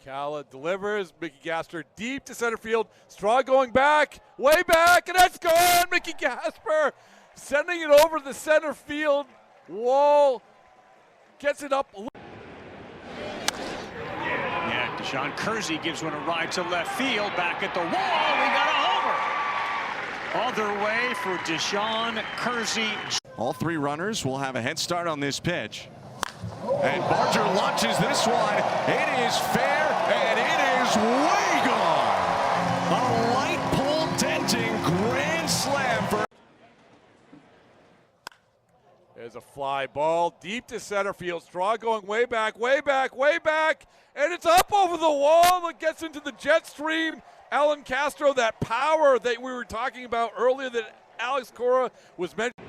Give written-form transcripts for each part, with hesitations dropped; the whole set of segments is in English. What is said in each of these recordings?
Calla delivers. Mickey Gasper deep to center field. Straw going back, way back, and that's gone. Mickey Gasper sending it over the center field wall. Gets it up. Yeah, Deshaun Kersey gives one a ride to left field. Back at the wall, we got a homer. Other way for Deshaun Kersey. All three runners will have a head start on this pitch. And Barger launches this one. It is fair, and it is way gone. A light pole denting grand slam for. There's a fly ball deep to center field. Straw going way back, way back, way back. And it's up over the wall. It gets into the jet stream. Alan Castro, that power that we were talking about earlier that Alex Cora was mentioning.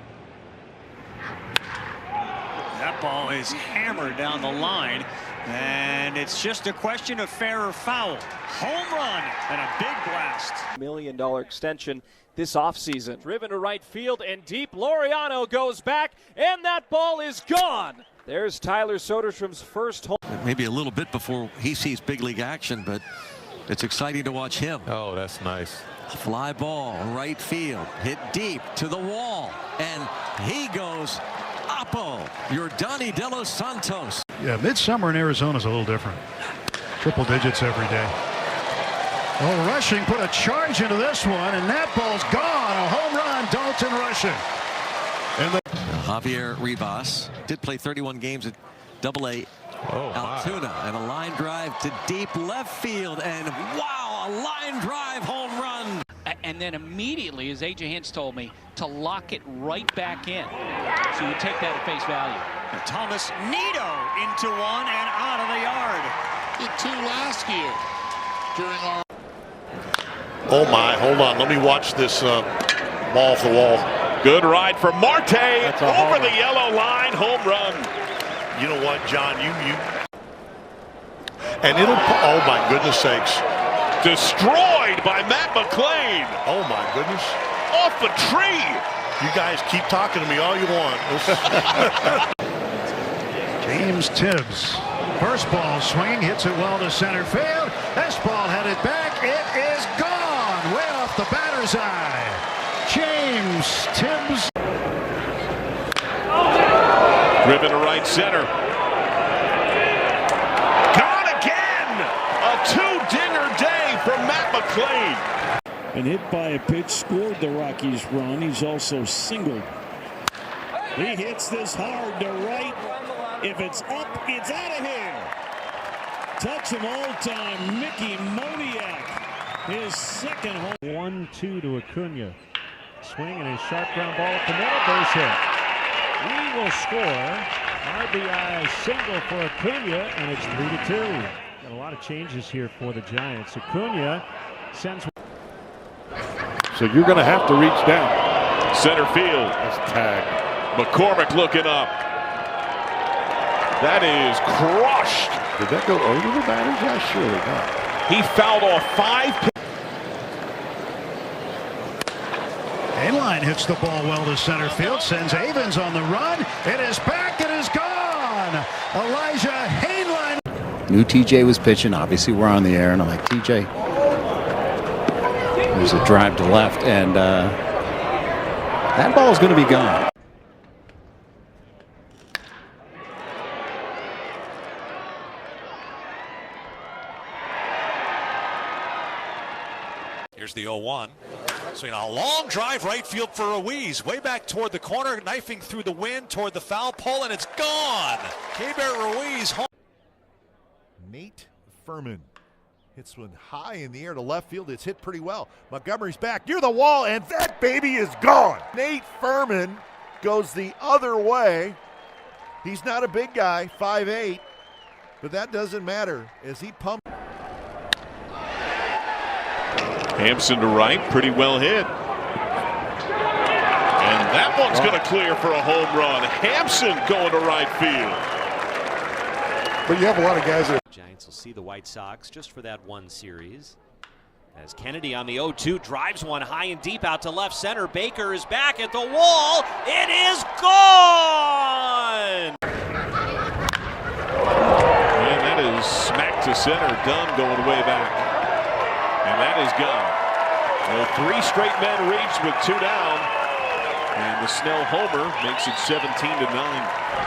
That ball is hammered down the line, and it's just a question of fair or foul. Home run and a big blast. $1 million extension this offseason. Driven to right field and deep. Laureano goes back, and that ball is gone. There's Tyler Soderstrom's first home. Maybe a little bit before he sees big league action, but it's exciting to watch him. Oh, that's nice. Fly ball, right field, hit deep to the wall, and he goes Oppo, your Donnie De Los Santos. Yeah, midsummer in Arizona is a little different. Triple digits every day. Oh, Rushing put a charge into this one, and that ball's gone. A home run, Dalton Rushing. And Javier Rivas did play 31 games at Double-A Altoona, and a line drive to deep left field, and wow, a line drive home run. And then immediately, as A.J. Hinch told me, to lock it right back in. So you take that at face value. And Thomas Nido into one and out of the yard. Hit two last year during our. Oh my, hold on. Let me watch this ball off the wall. Good ride from Marte over the yellow line. Home run. You know what, John? You. And it'll, oh my goodness sakes. Destroyed by Matt McLean. Oh my goodness. Off the tree. You guys keep talking to me all you want. James Tibbs. First ball swinging, hits it well to center field. This ball headed back. It is gone. Way off the batter's eye. James Tibbs. Driven to right center. Gone again. A two-dinger day from Matt McLean. And hit by a pitch, scored the Rockies run. He's also singled. He hits this hard to right. If it's up, it's out of here. Touch him all time, Mickey Moniak. His second home. 1-2 to Acuna. Swing and a sharp ground ball up the middle, base hit. He will score. RBI single for Acuna, and it's 3-2. Got a lot of changes here for the Giants. Acuna sends. So you're going to have to reach down. Center field. That's tag. McCormick looking up. That is crushed. Did that go over the batters? Yeah, surely not. He fouled off 5 pitches. Hainline hits the ball well to center field, sends Avens on the run. It is back, it is gone. Elijah Hainline. Knew TJ was pitching. Obviously, we're on the air, and I'm like, TJ. There's a drive to left, and that ball is going to be gone. Here's the 0-1. So, a long drive right field for Ruiz. Way back toward the corner, knifing through the wind toward the foul pole, and it's gone. Keibert Ruiz home. Nate Furman hits one high in the air to left field. It's hit pretty well. Montgomery's back near the wall, and that baby is gone. Nate Furman goes the other way. He's not a big guy, 5'8", but that doesn't matter as he pumps. Hampson to right, pretty well hit. And that one's going to clear for a home run. Hampson going to right field. But you have a lot of guys that. Giants will see the White Sox just for that one series. As Kennedy on the 0-2 drives one high and deep out to left center. Baker is back at the wall. It is gone! And that is smacked to center. Dunn going way back. And that is gone. Well, 3 straight men reached with 2 down. And the Snell homer makes it 17-9.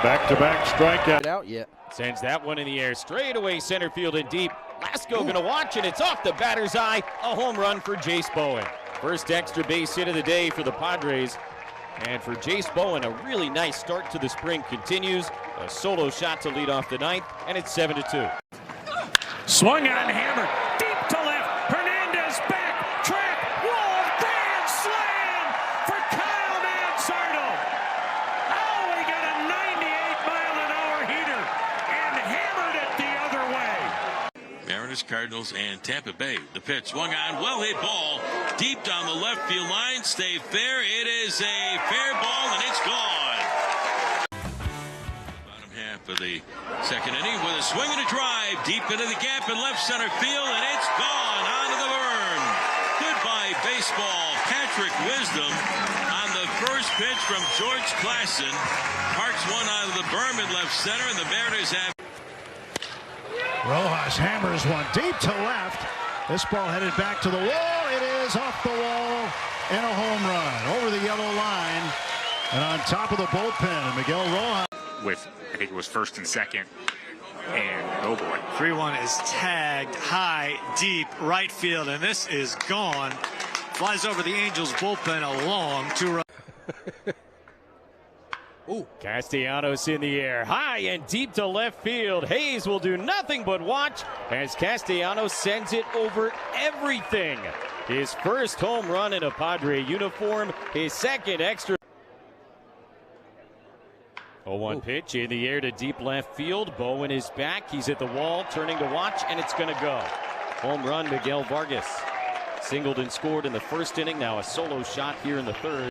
Back-to-back strikeout. Out yet. Sends that one in the air, straight away center field and deep. Lasco gonna watch it. It's off the batter's eye. A home run for Jace Bowen. First extra base hit of the day for the Padres. And for Jace Bowen, a really nice start to the spring continues. A solo shot to lead off the ninth, and it's 7-2. Swung on, hammered, deep to left. Hernandez back, track, wall, grand slam for Kyle Manzardo. Oh, he got a 98-mile-an-hour heater and hammered it the other way. Mariners, Cardinals, and Tampa Bay. The pitch swung on, well-hit ball, deep down the left field line. Stay fair. It is a fair ball, and it's gone. Bottom half of the second inning with a swing and a drive deep into the gap in left center field, and it's gone onto the burn. Goodbye, baseball. Patrick Wisdom on the first pitch from George Klassen. Parks one out of the berm in left center, and the Mariners have. Rojas hammers one deep to left. This ball headed back to the wall. It is off the wall and a home run over the yellow line and on top of the bullpen. And Miguel Rojas with, I think it was first and second. And oh boy. 3-1 is tagged high, deep, right field, and this is gone. Flies over the Angels bullpen, a long 2-run. Ooh. Castellanos in the air, high and deep to left field. Hayes will do nothing but watch as Castellanos sends it over everything. His first home run in a Padre uniform, his second extra. 0-1 pitch in the air to deep left field. Bowen is back. He's at the wall, turning to watch, and it's going to go. Home run, Miguel Vargas. Singled and scored in the first inning. Now a solo shot here in the third.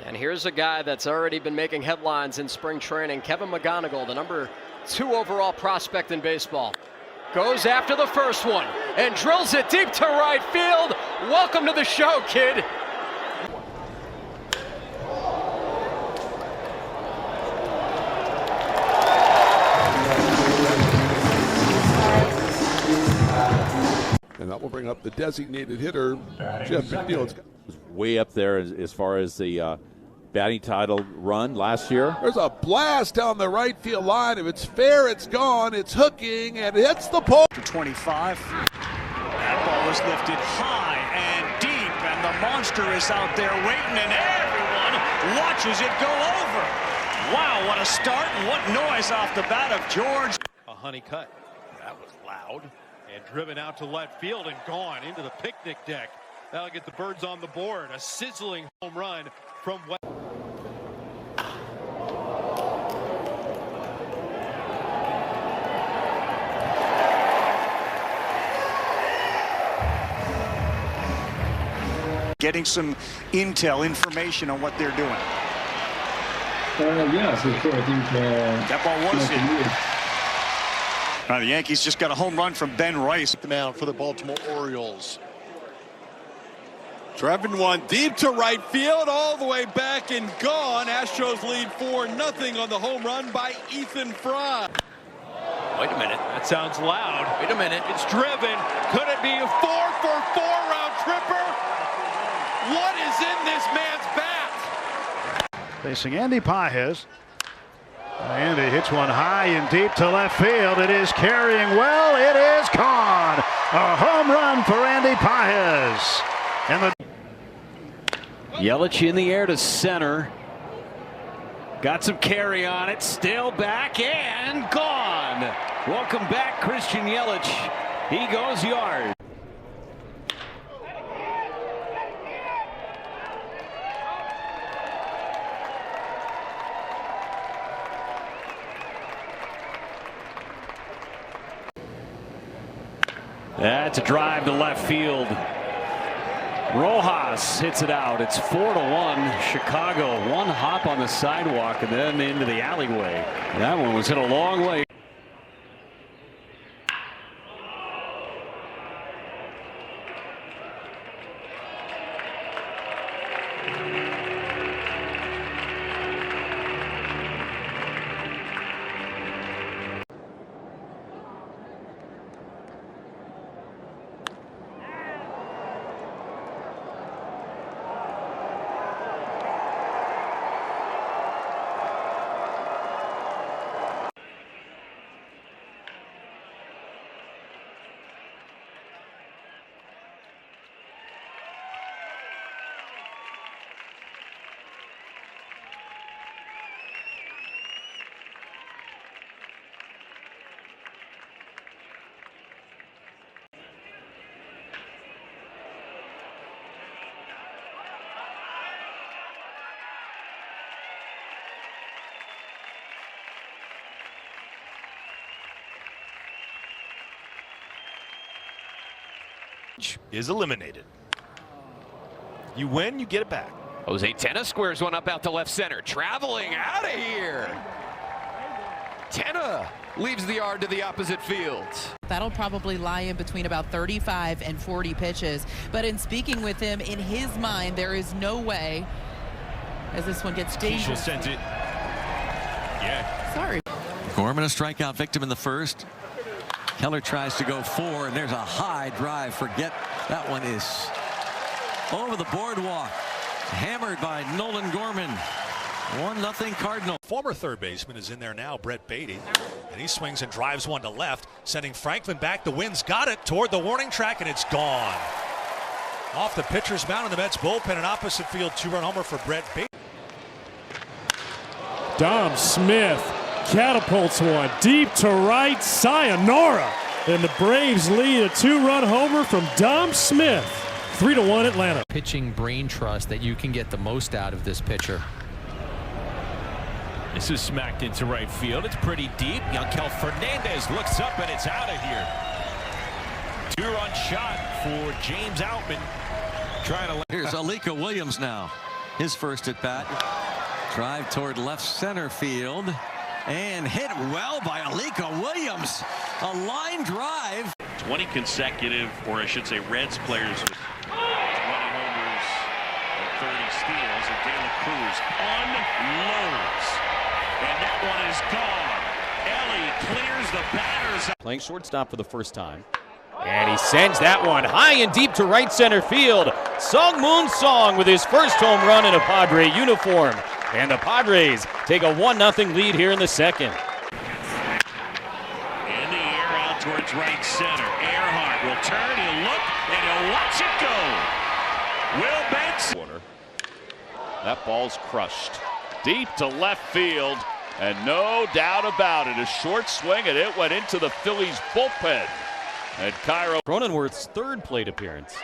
And here's a guy that's already been making headlines in spring training, Kevin McGonigal, the number 2 overall prospect in baseball. Goes after the first one and drills it deep to right field. Welcome to the show, kid. And that will bring up the designated hitter, Jeff McNeil. Way up there as far as the batting title run last year. There's a blast down the right field line. If it's fair, it's gone. It's hooking and it hits the pole. To 25. That ball is lifted high and deep, and the monster is out there waiting, and everyone watches it go over. Wow, what a start and what noise off the bat of George. A honey cut. That was loud. And driven out to left field and gone into the picnic deck. That'll get the Birds on the board. A sizzling home run from West. Getting some information on what they're doing. Yeah, for sure. I think that ball was in. The Yankees just got a home run from Ben Rice. The mound for the Baltimore Orioles. Driving one deep to right field, all the way back and gone. Astros lead 4-0 on the home run by Ethan Fry. Wait a minute. That sounds loud. Wait a minute. It's driven. Could it be a 4-for-4 round tripper? What is in this man's bat? facing Andy Pages. Andy hits one high and deep to left field. It is carrying well. It is gone. A home run for Andy Pages. And the Yelich in the air to center. Got some carry on it. Still back and gone. Welcome back, Christian Yelich. He goes yard. That's a drive to left field. Rojas hits it out. It's 4-1 Chicago. One hop on the sidewalk and then into the alleyway. That one was hit a long way. Is eliminated. You win, you get it back. Jose Tena squares one up out to left center. Traveling out of here. Tena leaves the yard to the opposite field. That'll probably lie in between about 35 and 40 pitches. But in speaking with him, in his mind, there is no way, as this one gets dangerous. Sent it. Yeah. Sorry. Gorman a strikeout victim in the first. Keller tries to go 4, and there's a high drive. Forget that one is over the boardwalk. Hammered by Nolan Gorman. 1-0 Cardinal. Former third baseman is in there now, Brett Beatty. And he swings and drives one to left, sending Franklin back. The wind's got it toward the warning track, and it's gone. Off the pitcher's mound in the Mets bullpen, an opposite field 2-run homer for Brett Beatty. Dom Smith catapults one deep to right, sayonara, and the Braves lead a 2-run homer from Dom Smith. 3-1 Atlanta. Pitching brain trust that you can get the most out of this pitcher. This is smacked into right field. It's pretty deep. Yankel Fernandez looks up and it's out of here. 2-run shot for James Outman. Trying to. Here's Alika Williams now. His first at bat. Drive toward left center field. And hit well by Alika Williams. A line drive. 20 consecutive, or I should say Reds players with 20 homers and 30 steals. And De La Cruz unloads. And that one is gone. Ellie clears the batters. Playing shortstop for the first time. And he sends that one high and deep to right center field. Sung Moon Song with his first home run in a Padre uniform. And the Padres take a 1-0 lead here in the second. In the air out towards right center. Earhart will turn, he'll look, and he'll watch it go. Will Benson. That ball's crushed. Deep to left field, and no doubt about it, a short swing, and it went into the Phillies bullpen. And Cairo. Cronenworth's third plate appearance.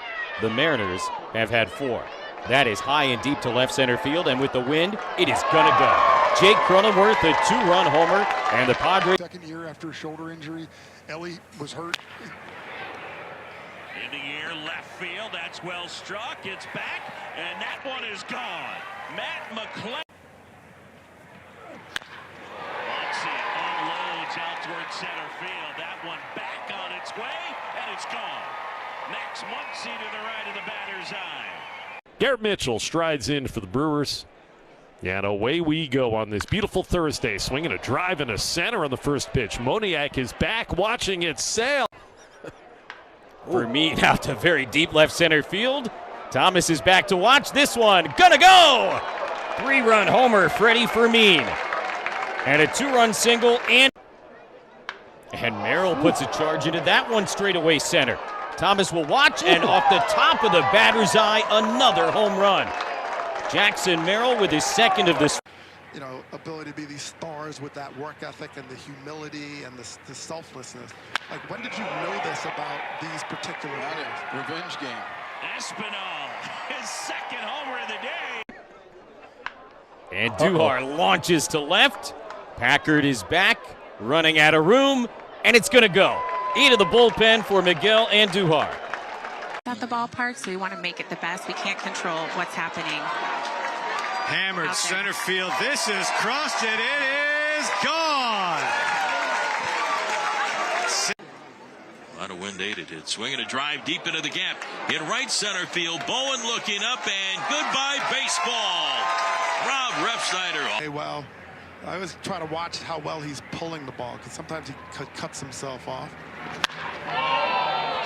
The Mariners have had 4. That is high and deep to left center field, and with the wind, it is gonna go. Jake Cronenworth, a 2-run homer, and the Padres. Second year after a shoulder injury, Ellie was hurt. In the air, left field, that's well struck, it's back, and that one is gone. Matt McClellan. Unloads out towards center field. That one back on its way, and it's gone. Max Muncy to the right of the batter's eye. Garrett Mitchell strides in for the Brewers. Yeah, and away we go on this beautiful Thursday. Swinging a drive into center on the first pitch. Moniak is back watching it sail. Fermin out to very deep left center field. Thomas is back to watch this one. Gonna go! 3-run homer, Freddie Fermin. And a 2-run single, and Merrill puts a charge into that one straight away center. Thomas will watch, and off the top of the batter's eye, another home run. Jackson Merrill with his second of this. You know, ability to be these stars with that work ethic and the humility and the selflessness. Like, when did you know this about these particular players? Revenge game. Espinal, his second homer of the day. And Duhar launches to left. Packard is back, running out of room, and it's going to go. Into the bullpen for Miguel Andujar. At the ballpark, so we want to make it the best. We can't control what's happening. Hammered center field. This is crossed it. It is gone. Trying to win 8 it did. Swinging a drive deep into the gap. In right center field. Bowen looking up and goodbye baseball. Rob Refsnyder. Hey, well, I always try to watch how well he's pulling the ball because sometimes he cuts himself off.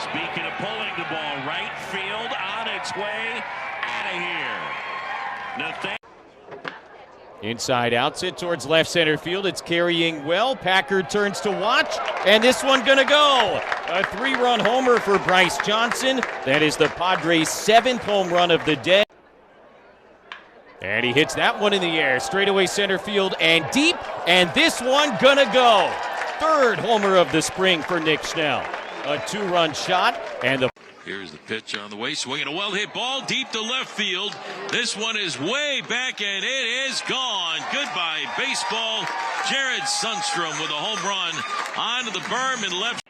Speaking of pulling the ball, right field on its way out of here. Inside outs it towards left center field. It's carrying well. Packard turns to watch, and this one gonna go. A 3-run homer for Bryce Johnson. That is the Padres' 7th home run of the day. And he hits that one in the air, straightaway center field and deep, and this one gonna go. 3rd homer of the spring for Nick Schnell. A 2-run shot, and the Here's the pitch on the way, swinging a well-hit ball deep to left field. This one is way back, and it is gone. Goodbye, baseball. Jared Sundstrom with a home run onto the berm in left.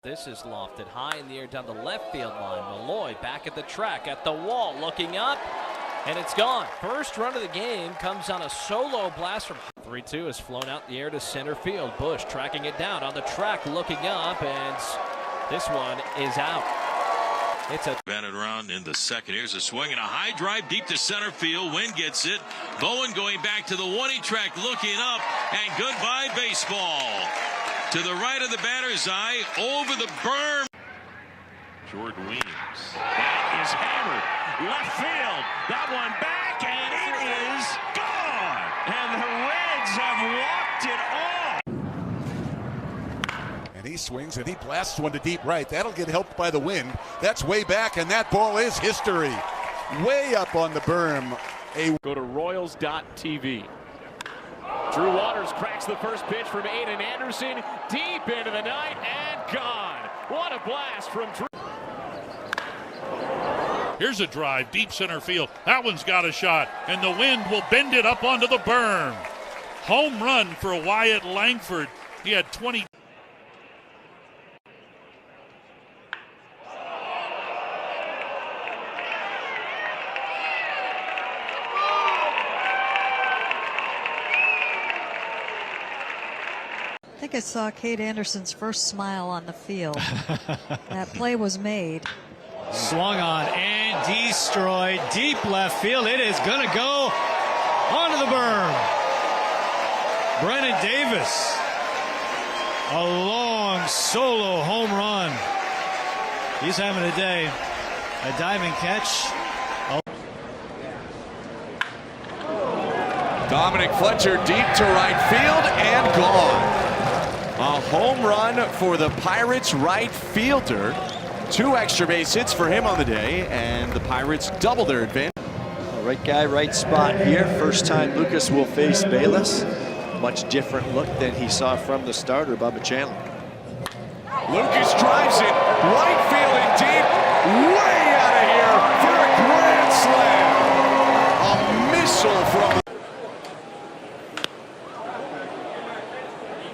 This is lofted high in the air down the left field line. Malloy back at the track, at the wall, looking up, and it's gone. First run of the game comes on a solo blast from 3-2 has flown out in the air to center field. Bush tracking it down on the track, looking up, and this one is out. It's a batted around in the second. Here's a swing and a high drive deep to center field. Wynn gets it. Bowen going back to the 1-2 track, looking up, and goodbye baseball. To the right of the batter's eye, over the berm. Jordan Williams. That is hammered. Left field. That one back, and it is gone. And the Reds have walked it off. And he swings and he blasts one to deep right. That'll get helped by the wind. That's way back, and that ball is history. Way up on the berm. Go to Royals.tv. Drew Waters cracks the first pitch from Aiden Anderson, deep into the night and gone. What a blast from Drew. Here's a drive, deep center field. That one's got a shot, and the wind will bend it up onto the berm. Home run for Wyatt Langford. He had 20. I think I saw Kate Anderson's first smile on the field. That play was made. Swung on and destroyed deep left field. It is going to go onto the berm. Brennan Davis, a long solo home run. He's having a day. A diving catch. Dominic Fletcher deep to right field and gone. A home run for the Pirates right fielder. 2 extra base hits for him on the day, and the Pirates double their advantage. Right guy, right spot here. First time Lucas will face Bayless. Much different look than he saw from the starter, Bubba Chandler. Lucas drives it right field and deep, way out of here for a grand slam. A missile from the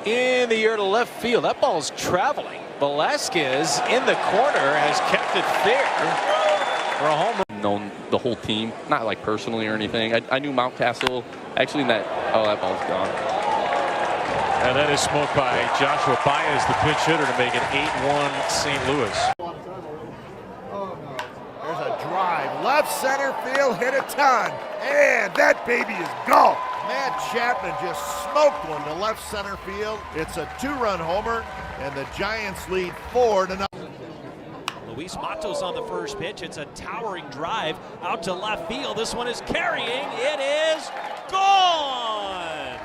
in the air to left field. That ball's traveling. Velasquez in the corner has kept it fair for a home run. Known the whole team, not like personally or anything. I knew Mountcastle. Actually, in that, oh, that ball's gone. And that is smoked by Joshua Baez, the pinch hitter, to make it 8-1 St. Louis. There's a drive, left center field, hit a ton, and that baby is gone. Matt Chapman just smoked one to left center field. It's a 2-run homer, and the Giants lead 4-0. Luis Matos on the first pitch. It's a towering drive out to left field. This one is carrying. It is gone.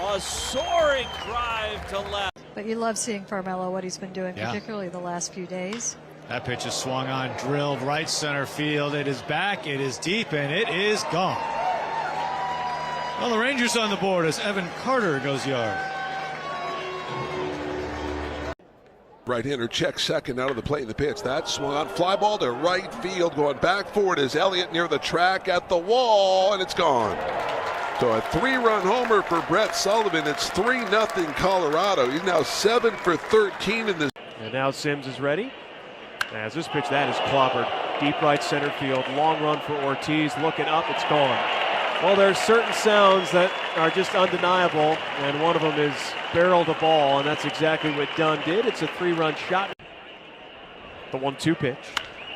A soaring drive to left. But you love seeing Farmelo, what he's been doing, particularly the last few days. That pitch is swung on, drilled right center field. It is back, it is deep, and it is gone. Well, the Rangers on the board as Evan Carter goes yard. Right-hander checks second out of the plate in the pitch. That swung on, fly ball to right field. Going back forward is Elliott near the track at the wall, and it's gone. So a 3-run homer for Brett Sullivan. It's 3-0 Colorado. He's now 7 for 13 in this. And now Sims is ready. As this pitch, that is clobbered deep right center field. Long run for Ortiz, looking up, it's gone. Well, there's certain sounds that are just undeniable, and one of them is barrel the ball, and that's exactly what Dunn did. It's a 3-run shot. The 1-2 pitch.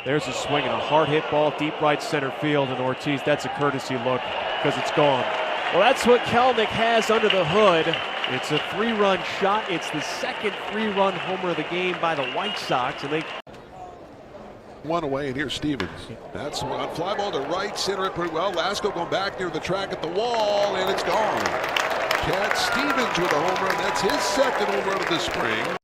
There's a swing and a hard hit ball deep right center field, and Ortiz, that's a courtesy look because it's gone. Well, that's what Kelenic has under the hood. It's a 3-run shot. It's the second 3-run homer of the game by the White Sox, and they... One away, and here's Stevens. That's one fly ball to right, center it pretty well. Lasko going back near the track at the wall, and it's gone. Chad Stevens with a home run. That's his second home run of the spring.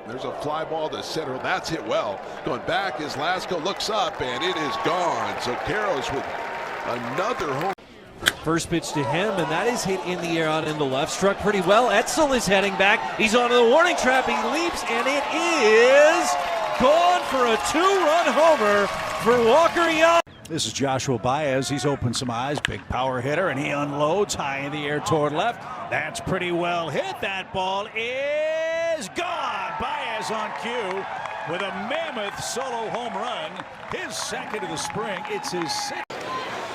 There's a fly ball to center. That's hit well. Going back as Lasko looks up, and it is gone. So Karros with another home. First pitch to him, and that is hit in the air out into left. Struck pretty well. Etzel is heading back. He's onto the warning trap. He leaps, and it is gone for a 2-run homer for Walker Young. This is Joshua Baez. He's opened some eyes. Big power hitter, and he unloads high in the air toward left. That's pretty well hit. That ball is gone. Baez on cue with a mammoth solo home run. His second of the spring. It's his sixth.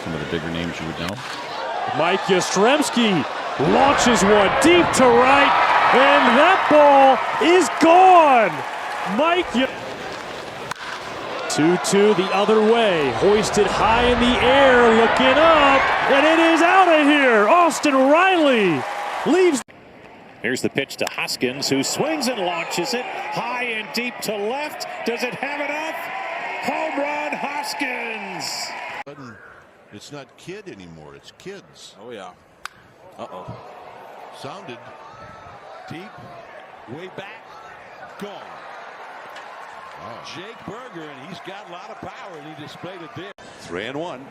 Some of the bigger names you would know. Mike Yastrzemski launches one deep to right, and that ball is gone. Mike 2-2 the other way, hoisted high in the air, looking up, and it is out of here. Austin Riley leaves. Here's the pitch to Hoskins, who swings and launches it high and deep to left. Does it have enough? Home run, Hoskins. It's not kid anymore, it's kids. Oh, yeah. Uh-oh. Sounded Deep, way back, gone. wow. Jake Berger, and he's got a lot of power, and he displayed it there. 3-1.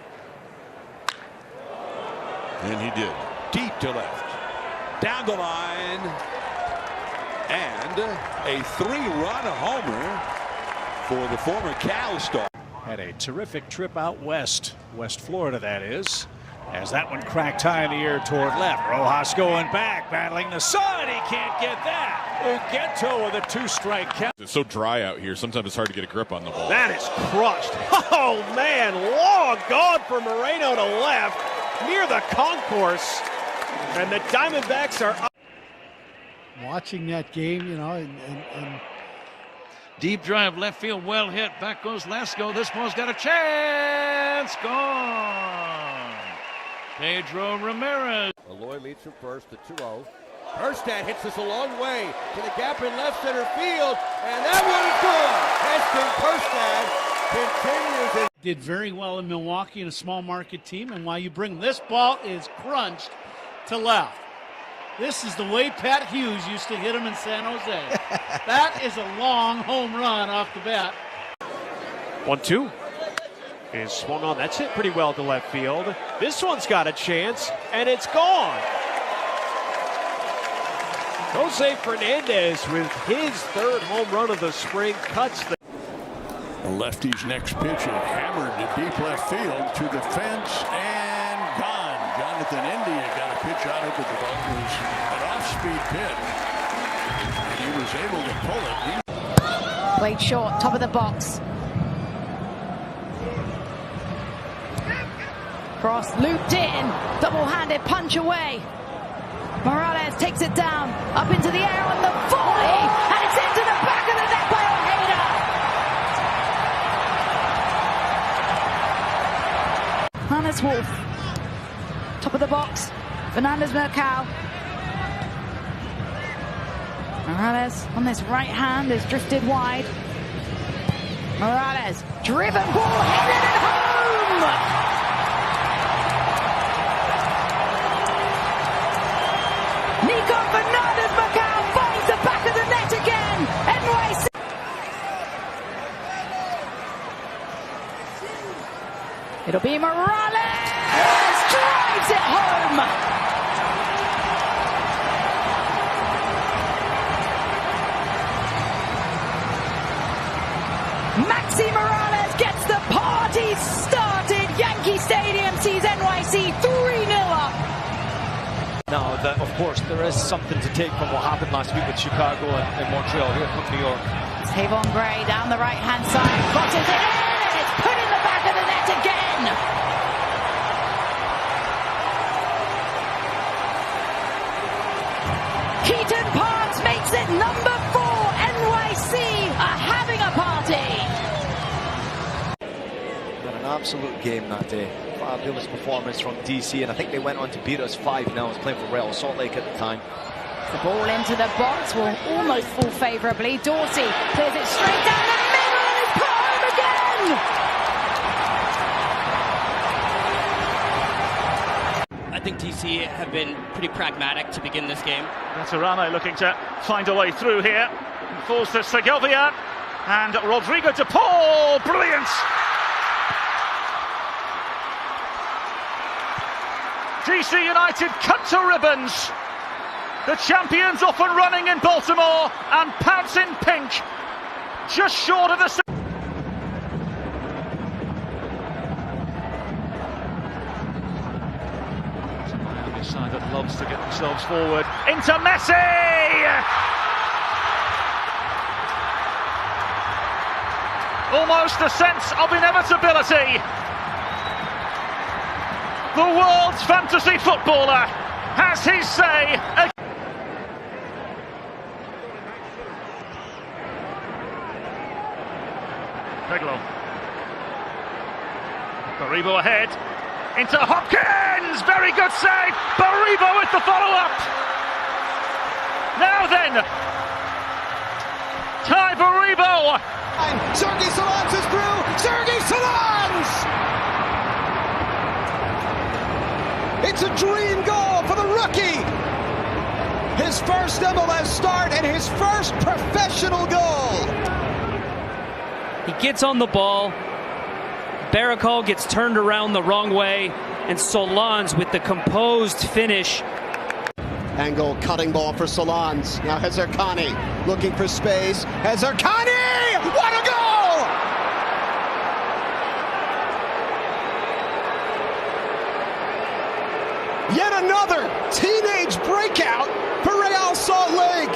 And he did. Deep to left. Down the line. And a 3-run homer for the former Cal star. Had a terrific trip out west, West Florida that is, as that one cracked high in the air toward left. Rojas going back, battling the sun. He can't get that. Ugueto with a 2-strike count. It's so dry out here. Sometimes it's hard to get a grip on the ball. That is crushed. Oh, man. Long gone for Moreno to left near the concourse. And the Diamondbacks are up. Watching that game, you know, and deep drive, left field, well hit. Back goes Lasko. This ball's got a chance. Gone. Pedro Ramirez. Eloy leads from first to 2-0. Erstad hits this a long way to the gap in left center field, and that one is good. Heston Erstad continues. did very well in Milwaukee in a small market team, and while you bring this ball is crunched to left. This is the way Pat Hughes used to hit him in San Jose. That is a long home run off the bat. 1-2 is swung on. That's hit pretty well to left field. This one's got a chance, and it's gone. Jose Fernandez with his third home run of the spring cuts the... The lefty's next pitch is hammered to deep left field to the fence and gone. Jonathan India got a pitch out of it. It was an off-speed pitch. And he was able to pull it. Played short, top of the box. Cross looped in, double-handed punch away. Morales takes it down, up into the air on the volley, and it's into the back of the net by Ojeda. Hannes Wolf, top of the box, Fernandez Mercado. Morales on this right hand is drifted wide. Morales, driven ball, headed it home! Nico Fernandez Mercado finds the back of the net again. NYC. It'll be Morales. Drives it home. Maxi Morales gets the party started. Yankee Stadium sees NYC 3-0 up. Now, of course, there is something to take from what happened last week with Chicago and Montreal. Here comes New York. Tavon Gray down the right-hand side, crosses it in, and it's put in the back of the net again. Keaton Parks makes it number 4. NYC are having a party. What an absolute game that day. Fabulous performance from DC, and I think they went on to beat us 5-0. I was playing for Real Salt Lake at the time. The ball into the box will almost fall favourably. Dorsey clears it straight down the middle and it's put home again. I think DC have been pretty pragmatic to begin this game. Veterano looking to find a way through here. He falls to Segovia and Rodrigo de Paul. Brilliant! DC United cut to ribbons. The champions off and running in Baltimore and pounce in pink. Just short of the... Miami side that loves to get themselves forward. Into Messi! Almost a sense of inevitability. The world's fantasy footballer has his say. Peglo. Baribo ahead. Into Hopkins! Very good save! Baribo with the follow-up! Now then! Ty Baribo! Sergei Solans is through! Sergei Solans! It's a dream goal for the rookie! His first MLS start and his first professional goal! He gets on the ball. Barakal gets turned around the wrong way, and Solans with the composed finish. Angle cutting ball for Solans. Now Hezarkhani looking for space. Hezarkhani! What a goal! Yet another teenage breakout for Real Salt Lake.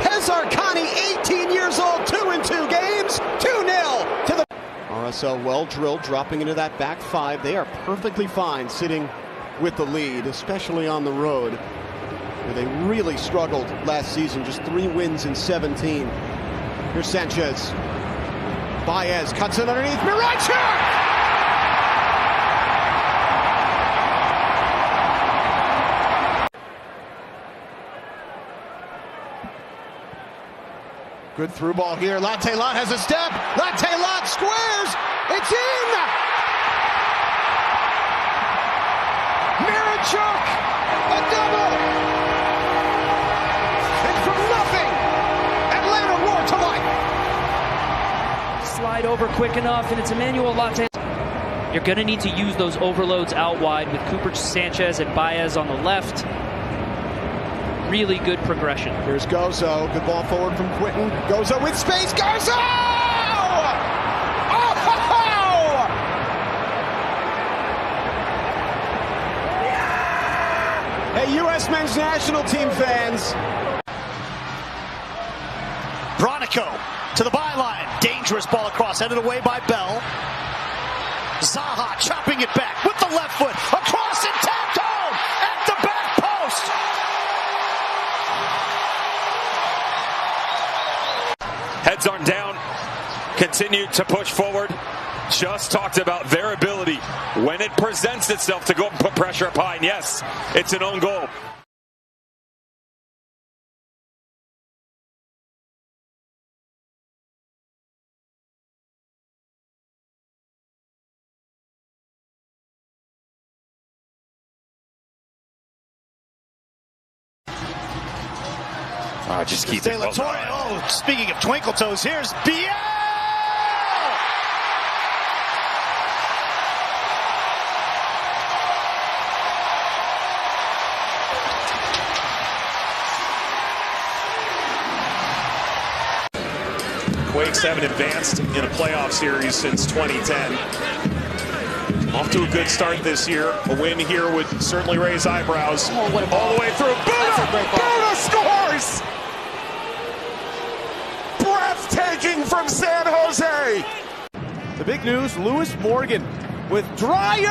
Hezarkhani, 18 years old, 2 in 2 games, 2-0 to the... RSL well drilled, dropping into that back 5. They are perfectly fine sitting with the lead, especially on the road, where they really struggled last season. Just 3 wins in 17. Here's Sanchez. Baez cuts it underneath. Miraichuk! Good through ball here. Latte Lot has a step. Latte Lot squares. It's in. Miraichuk, a double. And from nothing, Atlanta roar to life. Slide over quick enough, and it's Emmanuel Latte. You're going to need to use those overloads out wide with Cooper Sanchez and Baez on the left. Really good progression. Here's Gozo. Good ball forward from Quinton. Gozo with space. Gozo! Oh! Hey, U.S. men's national team fans. Bronico to the byline. Dangerous ball across. Headed away by Bell. Zaha chopping it back with the left foot. Across and tapped home at the back post. Heads on down, continue to push forward. Just talked about their ability when it presents itself to go up and put pressure up high. And yes, it's an own goal. Just keep it. Oh, speaking of twinkle toes, here's Biel! Quakes haven't advanced in a playoff series since 2010. Off to a good start this year. A win here would certainly raise eyebrows. All the way through. Buddha scores! Breathtaking from San Jose. The big news, Lewis Morgan with Dreyer!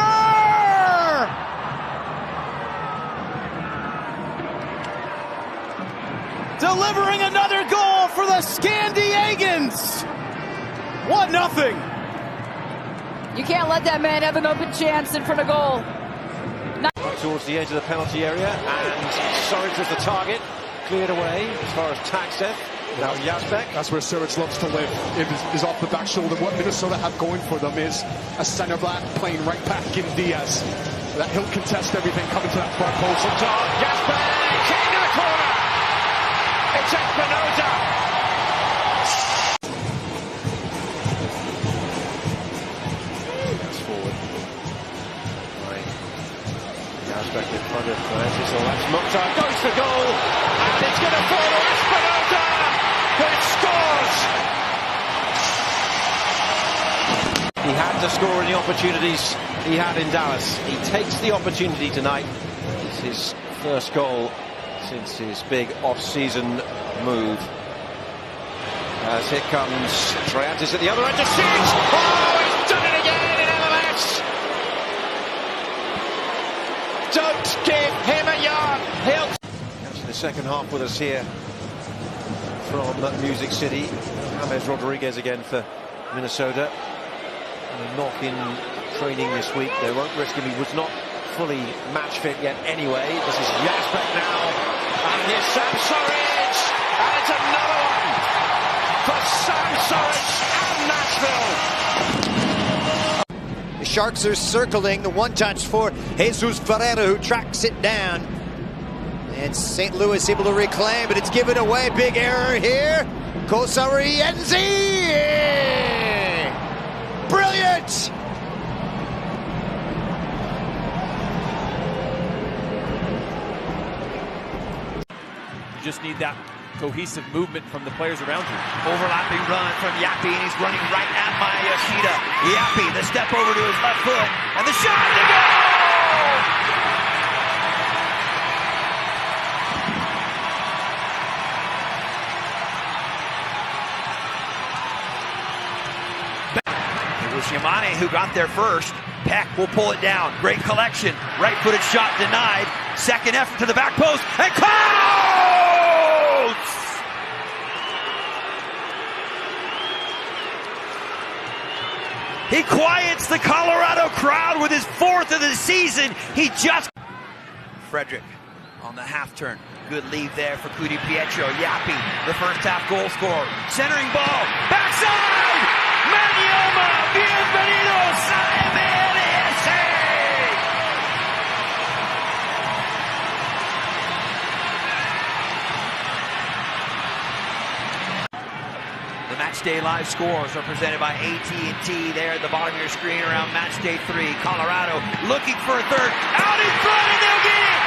Delivering another goal for the Scandiagans. 1-0. You can't let that man have an open chance in front of goal. Towards the edge of the penalty area, and Soric is the target. Cleared away as far as Taxeth. Now Yazbek. That's where Soric loves to live. It is off the back shoulder. What Minnesota have going for them is a centre back playing right back in Diaz. That he'll contest everything coming to that front post. Yazbek into the corner. It's Espinoza. That's forward. Right. Yazbek in front of Francis. So that's Mukhtar. Goes for goal. And it's going to fall to Espinoza. It scores! He had to score in the opportunities he had in Dallas. He takes the opportunity tonight. It's his first goal since his big off-season move. As here comes Triantis at the other end to shoot! Oh, he's done it again in MLS! Don't give him a yard! He'll... The second half with us here from Music City. James Rodriguez again for Minnesota. And a knock in training this week. They won't risk him. He was not fully match fit yet anyway. This is Yazbek now. And here's Sam Soric. And it's another one for Sam Soric and Nashville. The Sharks are circling. The one-touch for Jesus Ferreira, who tracks it down. And St. Louis able to reclaim, but it's given away. Big error here. Kosarienzi! Brilliant! You just need that cohesive movement from the players around you. Overlapping run from Yappy, and he's running right at Mayashida. Yappy, the step over to his left foot, and the shot to go! It was Yamane who got there first. Peck will pull it down. Great collection. Right-footed shot denied. Second effort to the back post, and Coates! He quiets the Colorado crowd with his fourth of the season. He just... Frederick on the half turn. Good lead there for Cudi Pietro. Yappy, the first half goal scorer. Centering ball. Backside! Manioma! Bienvenidos a MLS! The Matchday Live scores are presented by AT&T there at the bottom of your screen around Matchday 3. Colorado looking for a third. Out in front, and they'll get it!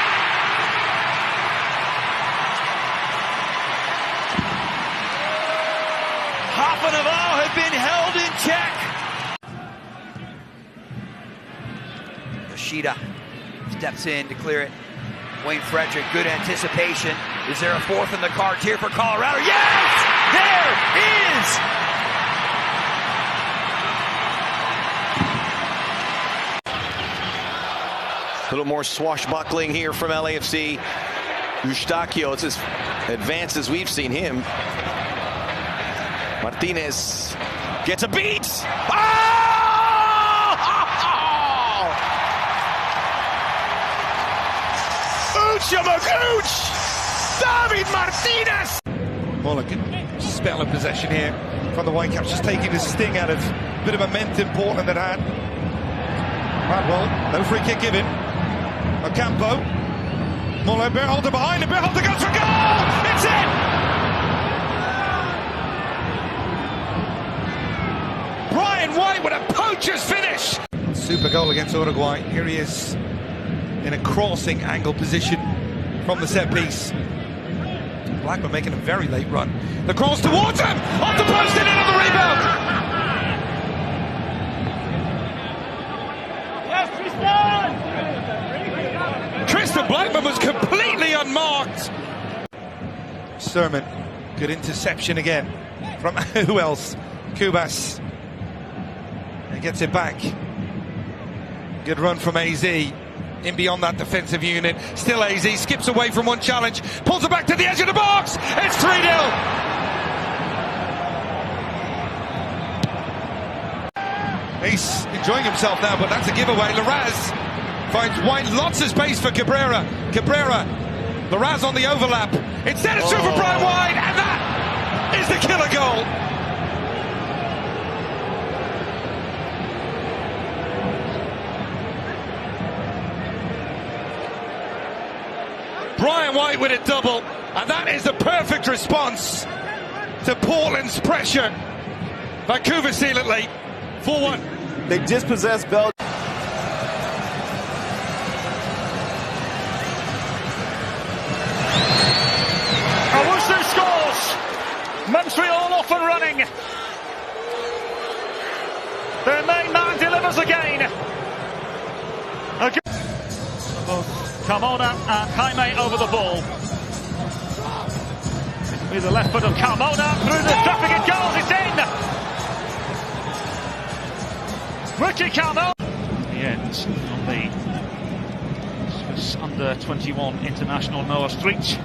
Hafanaval had been held in check. Yoshida steps in to clear it. Wayne Frederick, good anticipation. Is there a fourth in the cards here for Colorado? Yes! There is! A little more swashbuckling here from LAFC. Eustachio, it's as advanced as we've seen him. Martinez gets a beat. Ucha-Magooch! David Martinez! Mulligan, spell of possession here from the Whitecaps, just taking the sting out of a bit of momentum Portland had had. Radwell, no free kick given. Ocampo. Muller, Berhalter behind him. Berhalter goes for goal! It's in! Brian White with a poacher's finish! Super goal against Uruguay. Here he is in a crossing angle position from the set piece. Blackman making a very late run. The cross towards him! Off the post and in on the rebound! Yes, Tristan Blackman was completely unmarked. Sermon, good interception again from who else? Cubas. He gets it back. Good run from AZ. In beyond that defensive unit. Still AZ. Skips away from one challenge. Pulls it back to the edge of the box. It's 3-0. He's enjoying himself now, but that's a giveaway. Larraz finds White. Lots of space for Cabrera. Larraz on the overlap. Instead it's through for Brian White. And that is the killer goal. Brian White with a double, and that is the perfect response to Portland's pressure. Vancouver seal it late, 4-1. They dispossessed Belgium. Owusu scores! Montreal off and running. Their main man delivers again. Carmona and Jaime over the ball. With the left foot of Carmona through the traffic, it goes, it's in! Ricky Carmona. The end on the Swiss under-21 international Noah Street.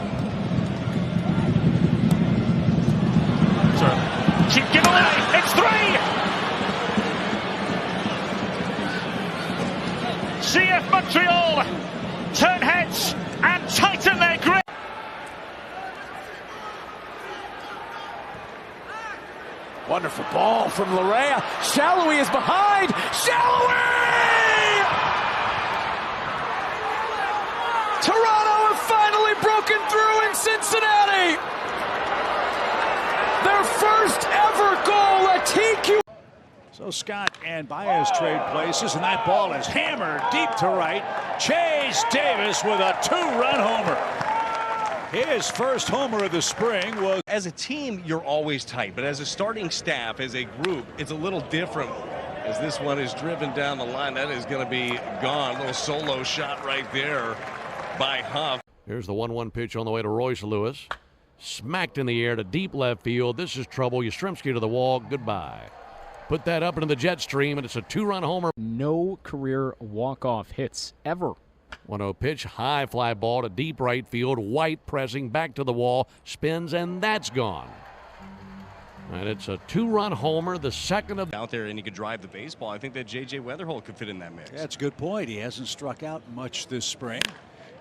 Cheap giveaway, it's 3! CF Montreal turn heads and tighten their grip. Wonderful ball from Larea. Shallowy is behind. Shallowy! Toronto have finally broken through in Cincinnati. Their first ever goal at TQ. So Scott and Baez trade places, and that ball is hammered deep to right. Chase Davis with a two-run homer. His first homer of the spring was... As a team, you're always tight, but as a starting staff, as a group, it's a little different. As this one is driven down the line, that is going to be gone. A little solo shot right there by Huff. Here's the 1-1 pitch on the way to Royce Lewis. Smacked in the air to deep left field. This is trouble. Yastrzemski to the wall. Goodbye. Put that up into the jet stream, and it's a two-run homer. No career walk-off hits ever. 1-0 pitch, high fly ball to deep right field. White pressing back to the wall, spins, and that's gone. And it's a two-run homer, the second of... Out there, and he could drive the baseball. I think that J.J. Weatherholt could fit in that mix. That's a good point. He hasn't struck out much this spring.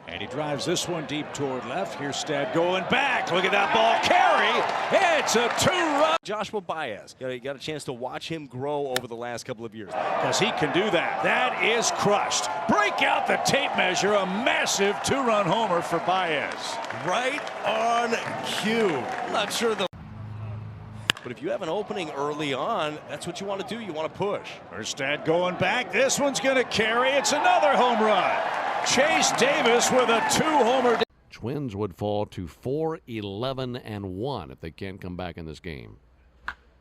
And he drives this one deep toward left. Here's Stad going back. Look at that ball carry. It's a two-run. Joshua Baez. You got a chance to watch him grow over the last couple of years. Because he can do that. That is crushed. Break out the tape measure. A massive two-run homer for Baez. Right on cue. I'm not sure the... But if you have an opening early on, that's what you want to do. You want to push. There's Stad going back. This one's going to carry. It's another home run. Chase Davis with a two-homer. Twins would fall to 4-11-1 if they can't come back in this game.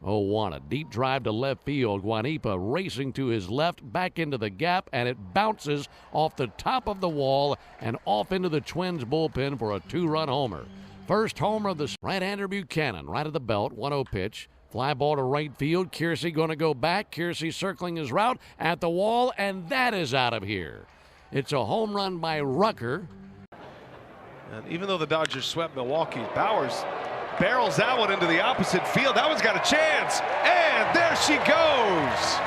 0-1, a deep drive to left field. Guanipa racing to his left, back into the gap, and it bounces off the top of the wall and off into the Twins bullpen for a two-run homer. First homer of the right-hander Buchanan, right at the belt, 1-0 pitch. Fly ball to right field. Kiersey going to go back. Kiersey circling his route at the wall, and that is out of here. It's a home run by Rucker. And even though the Dodgers swept Milwaukee, Bowers barrels that one into the opposite field. That one's got a chance. And there she goes.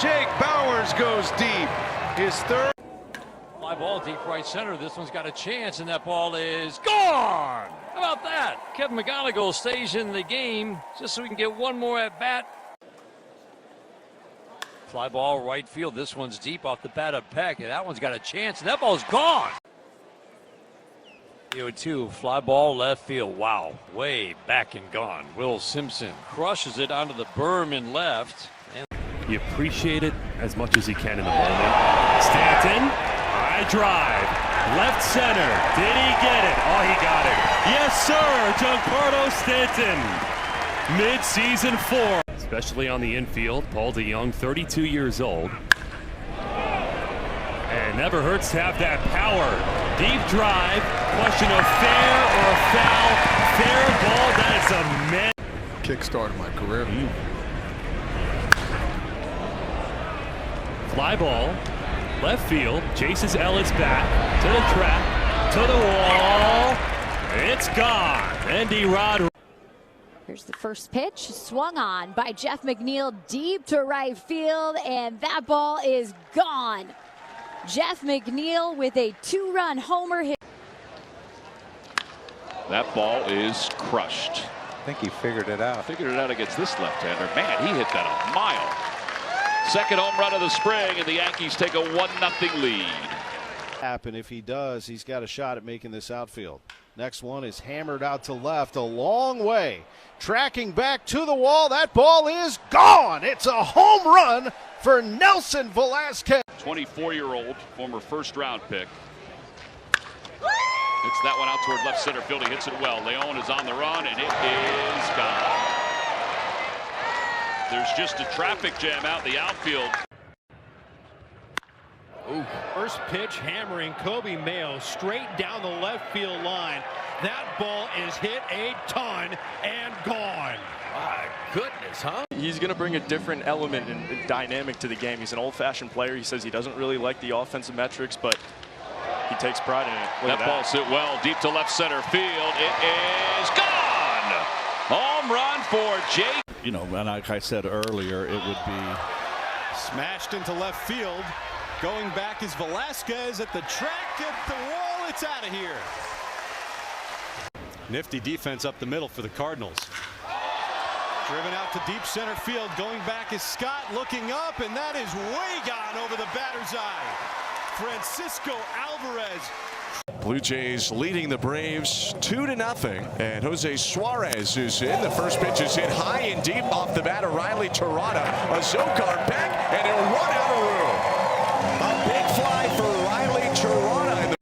Jake Bowers goes deep. His third. Fly ball deep right center. This one's got a chance, and that ball is gone. How about that? Kevin McGonigal stays in the game just so we can get one more at bat. Fly ball right field. This one's deep off the bat of Peck, and that one's got a chance, and that ball's gone. 0-2, fly ball left field. Wow, way back and gone. Will Simpson crushes it onto the berm in left. And you appreciate it as much as you can in the moment. Stanton, high drive, left center. Did he get it? Oh, he got it. Yes, sir, Giancarlo Stanton. Mid-season 4. Especially on the infield. Paul DeYoung, 32 years old. And never hurts to have that power. Deep drive. Question of fair or foul. Fair ball. That is a man. Kick-started my career. Fly ball, left field, chases Ellis back to the track, to the wall. It's gone. Andy Rod. Here's the first pitch, swung on by Jeff McNeil deep to right field, and that ball is gone. Jeff McNeil with a 2-run homer hit. That ball is crushed. I think he figured it out. Figured it out against this left-hander. Man, he hit that a mile. Second home run of the spring, and the Yankees take a 1-0 lead. And if he does, he's got a shot at making this outfield. Next one is hammered out to left a long way. Tracking back to the wall. That ball is gone. It's a home run for Nelson Velasquez. 24-year-old, former first-round pick. Hits that one out toward left center field. He hits it well. Leon is on the run, and it is gone. There's just a traffic jam out in the outfield. Ooh, first pitch hammering Kobe Mayo straight down the left field line. That ball is hit a ton and gone. My goodness, huh? He's going to bring a different element and dynamic to the game. He's an old-fashioned player. He says he doesn't really like the offensive metrics, but he takes pride in it. That ball hit well deep to left center field. It is gone. Home run for Jake. You know, like I said earlier, it would be Smashed into left field. Going back is Velasquez at the track, at the wall. It's out of here. Nifty defense up the middle for the Cardinals. Driven out to deep center field. Going back is Scott looking up, and that is way gone over the batter's eye. Francisco Alvarez. Blue Jays leading the Braves 2-0, and Jose Suarez is in. The first pitch is hit high and deep off the bat of Riley Terada. A Zokar back, and he'll run out of room. A big fly for Riley Terada.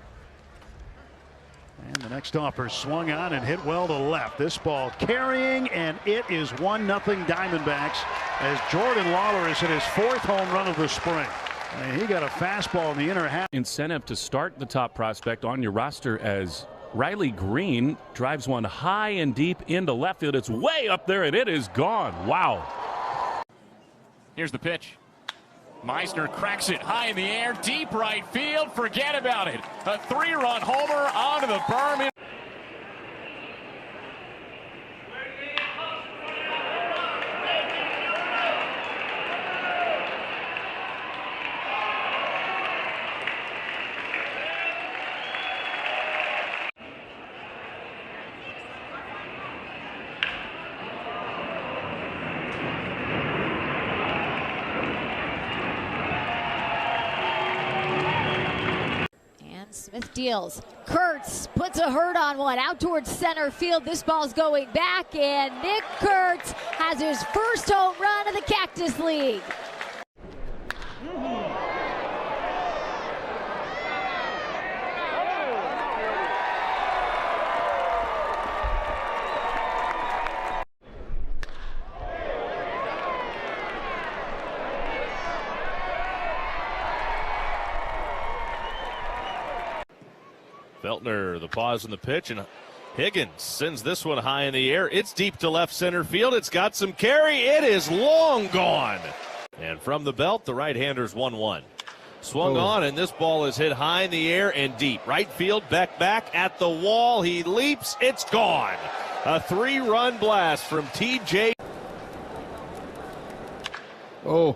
And the next offer swung on and hit well to left. This ball carrying, and it is 1-0 Diamondbacks as Jordan Lawler has hit his 4th home run of the spring. And he got a fastball in the inner half. Incentive to start the top prospect on your roster as Riley Green drives one high and deep into left field. It's way up there, and it is gone. Wow. Here's the pitch. Meisner cracks it high in the air, deep right field. Forget about it. A 3-run homer onto the berm. Smith deals. Kurtz puts a hurt on one out towards center field. This ball's going back, and Nick Kurtz has his first home run of the Cactus League. Feltner, the pause in the pitch, and Higgins sends this one high in the air. It's deep to left center field. It's got some carry. It is long gone. And from the belt, the right-hander's 1-1. Swung on, and this ball is hit high in the air and deep. Right field, Beck back at the wall. He leaps. It's gone. A 3-run blast from TJ. Oh.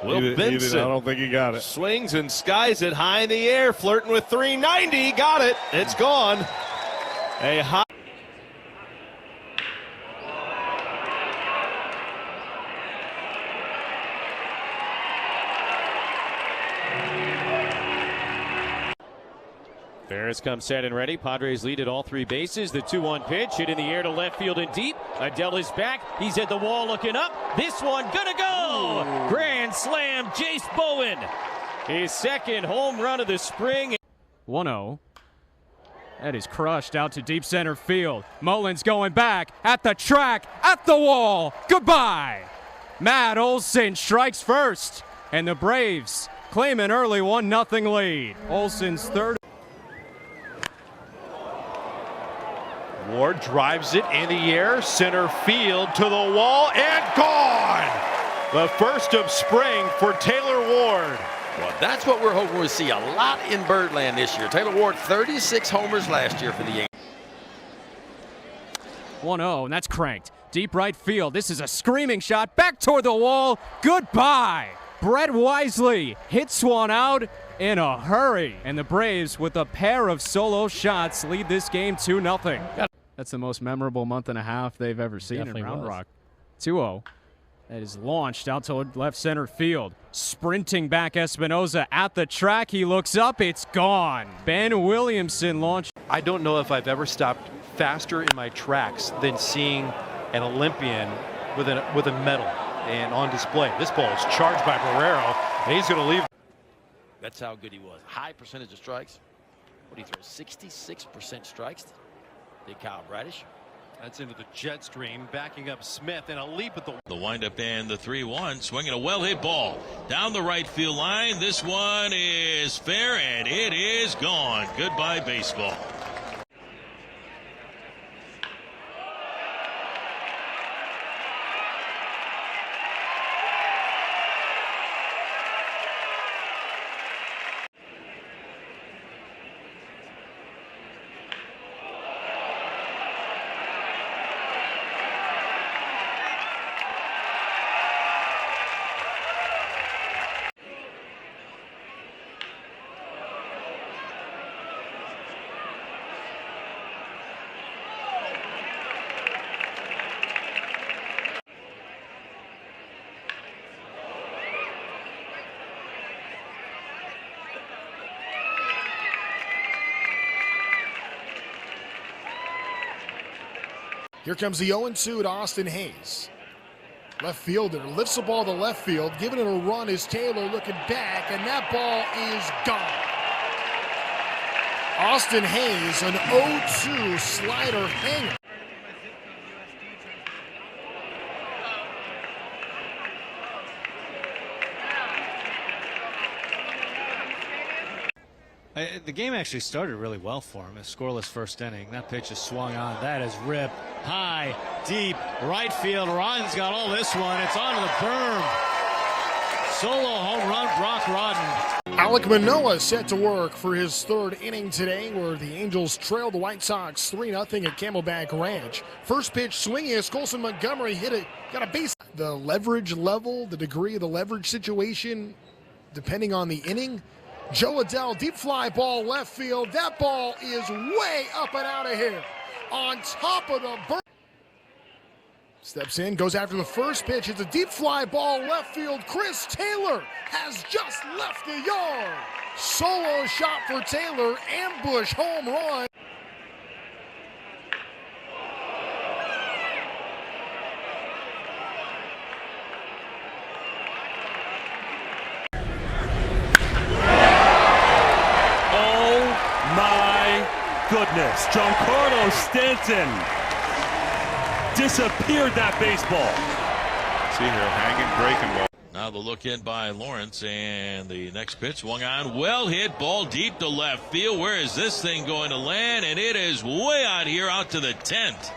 Will Benson, I don't think he got it. Swings and skies it high in the air, flirting with 390. Got it. It's gone. A high. Ferris comes set and ready. Padres lead at all 3 bases. The 2-1 pitch hit in the air to left field and deep. Adele is back. He's at the wall looking up. This one gonna go. Ooh. Grand slam, Jace Bowen. His 2nd home run of the spring. 1-0. That is crushed out to deep center field. Mullins going back at the track, at the wall. Goodbye. Matt Olson strikes first, and the Braves claim an early 1-0 lead. Olson's 3rd. Ward drives it in the air, center field to the wall, and gone! The first of spring for Taylor Ward. Well, that's what we're hoping we'll see a lot in Birdland this year. Taylor Ward, 36 homers last year for the Yankees. 1-0, and that's cranked. Deep right field. This is a screaming shot back toward the wall. Goodbye. Brett Wisely hits one out in a hurry. And the Braves, with a pair of solo shots, lead this game 2-0. That's the most memorable month and a half they've ever seen in Round Rock. 2-0. That is launched out to left center field. Sprinting back Espinoza at the track. He looks up. It's gone. Ben Williamson launched. I don't know if I've ever stopped faster in my tracks than seeing an Olympian with a medal and on display. This ball is charged by Barrero, and he's going to leave. That's how good he was. High percentage of strikes. What do you throw? 66% strikes. Did Kyle Bradish. That's into the jet stream, backing up Smith, and a leap at the windup and the 3-1, swinging a well-hit ball down the right field line. This one is fair, and it is gone. Goodbye, baseball. Here comes the 0-2 to Austin Hayes. Left fielder lifts the ball to left field. Giving it a run is Taylor looking back, and that ball is gone. Austin Hayes, an 0-2 slider hanger. The game actually started really well for him. A scoreless first inning. That pitch is swung on. That is ripped high, deep, right field. Rodden's got all this one. It's onto the berm. Solo home run, Brock Rodden. Alek Manoah set to work for his third inning today, where the Angels trailed the White Sox 3-0 at Camelback Ranch. First pitch swinging as Colson Montgomery hit it. Got a base. The leverage level, the degree of the leverage situation, depending on the inning. Joe Adell, deep fly ball left field. That ball is way up and out of here. On top of the bird. Steps in, goes after the first pitch. It's a deep fly ball left field. Chris Taylor has just left the yard. Solo shot for Taylor. Ambush home run. Goodness, Giancarlo Stanton disappeared that baseball. See here, hanging, breaking ball. Now the look in by Lawrence, and the next pitch swung on. Well hit ball deep to left field. Where is this thing going to land? And it is way out here, out to the 10th.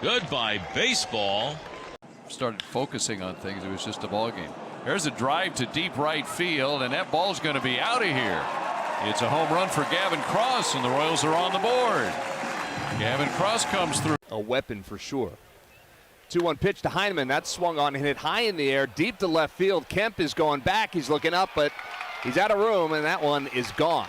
Goodbye, baseball. Started focusing on things. It was just a ball game. There's a drive to deep right field, and that ball's going to be out of here. It's a home run for Gavin Cross, and the Royals are on the board. Gavin Cross comes through. A weapon for sure. 2-1 pitch to Heineman. That's swung on and hit high in the air, deep to left field. Kemp is going back. He's looking up, but he's out of room, and that one is gone.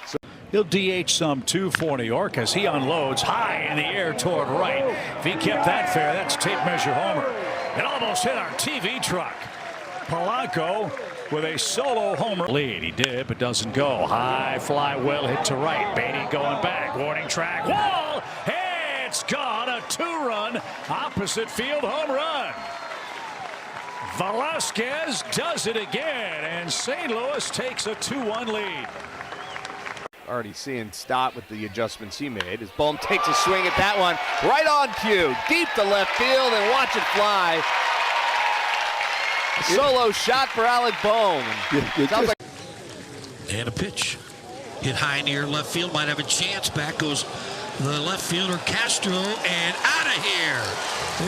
So he'll DH some too for New York as he unloads high in the air toward right. If he kept that fair, that's tape measure homer. It almost hit our TV truck. Polanco with a solo homer lead. He did, but doesn't go. High fly, well hit to right. Beatty going back. Warning track. Wall. It's gone. A 2-run opposite field home run. Velasquez does it again, and St. Louis takes a 2-1 lead. Already seeing Stott with the adjustments he made. As Bohm takes a swing at that one. Right on cue. Deep to left field, and watch it fly. Solo shot for Alec Bohm. And a pitch. Hit high near left field. Might have a chance. Back goes the left fielder Castro. And out of here.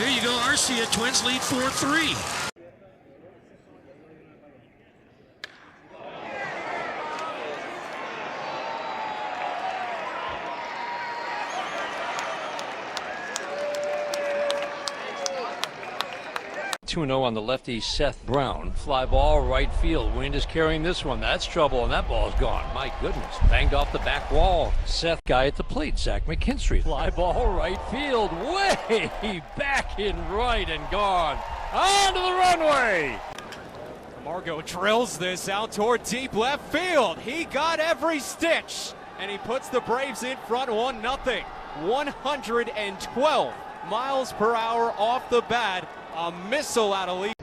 There you go. Arcia Twins lead 4-3. 2-0 on the lefty Seth Brown. Fly ball right field. Wind is carrying this one. That's trouble, and that ball's gone. My goodness. Banged off the back wall. Seth guy at the plate, Zach McKinstry. Fly ball right field. Way back in right and gone. Onto the runway. Margot drills this out toward deep left field. He got every stitch, and he puts the Braves in front 1-0. 112 miles per hour off the bat. A missile out of lead.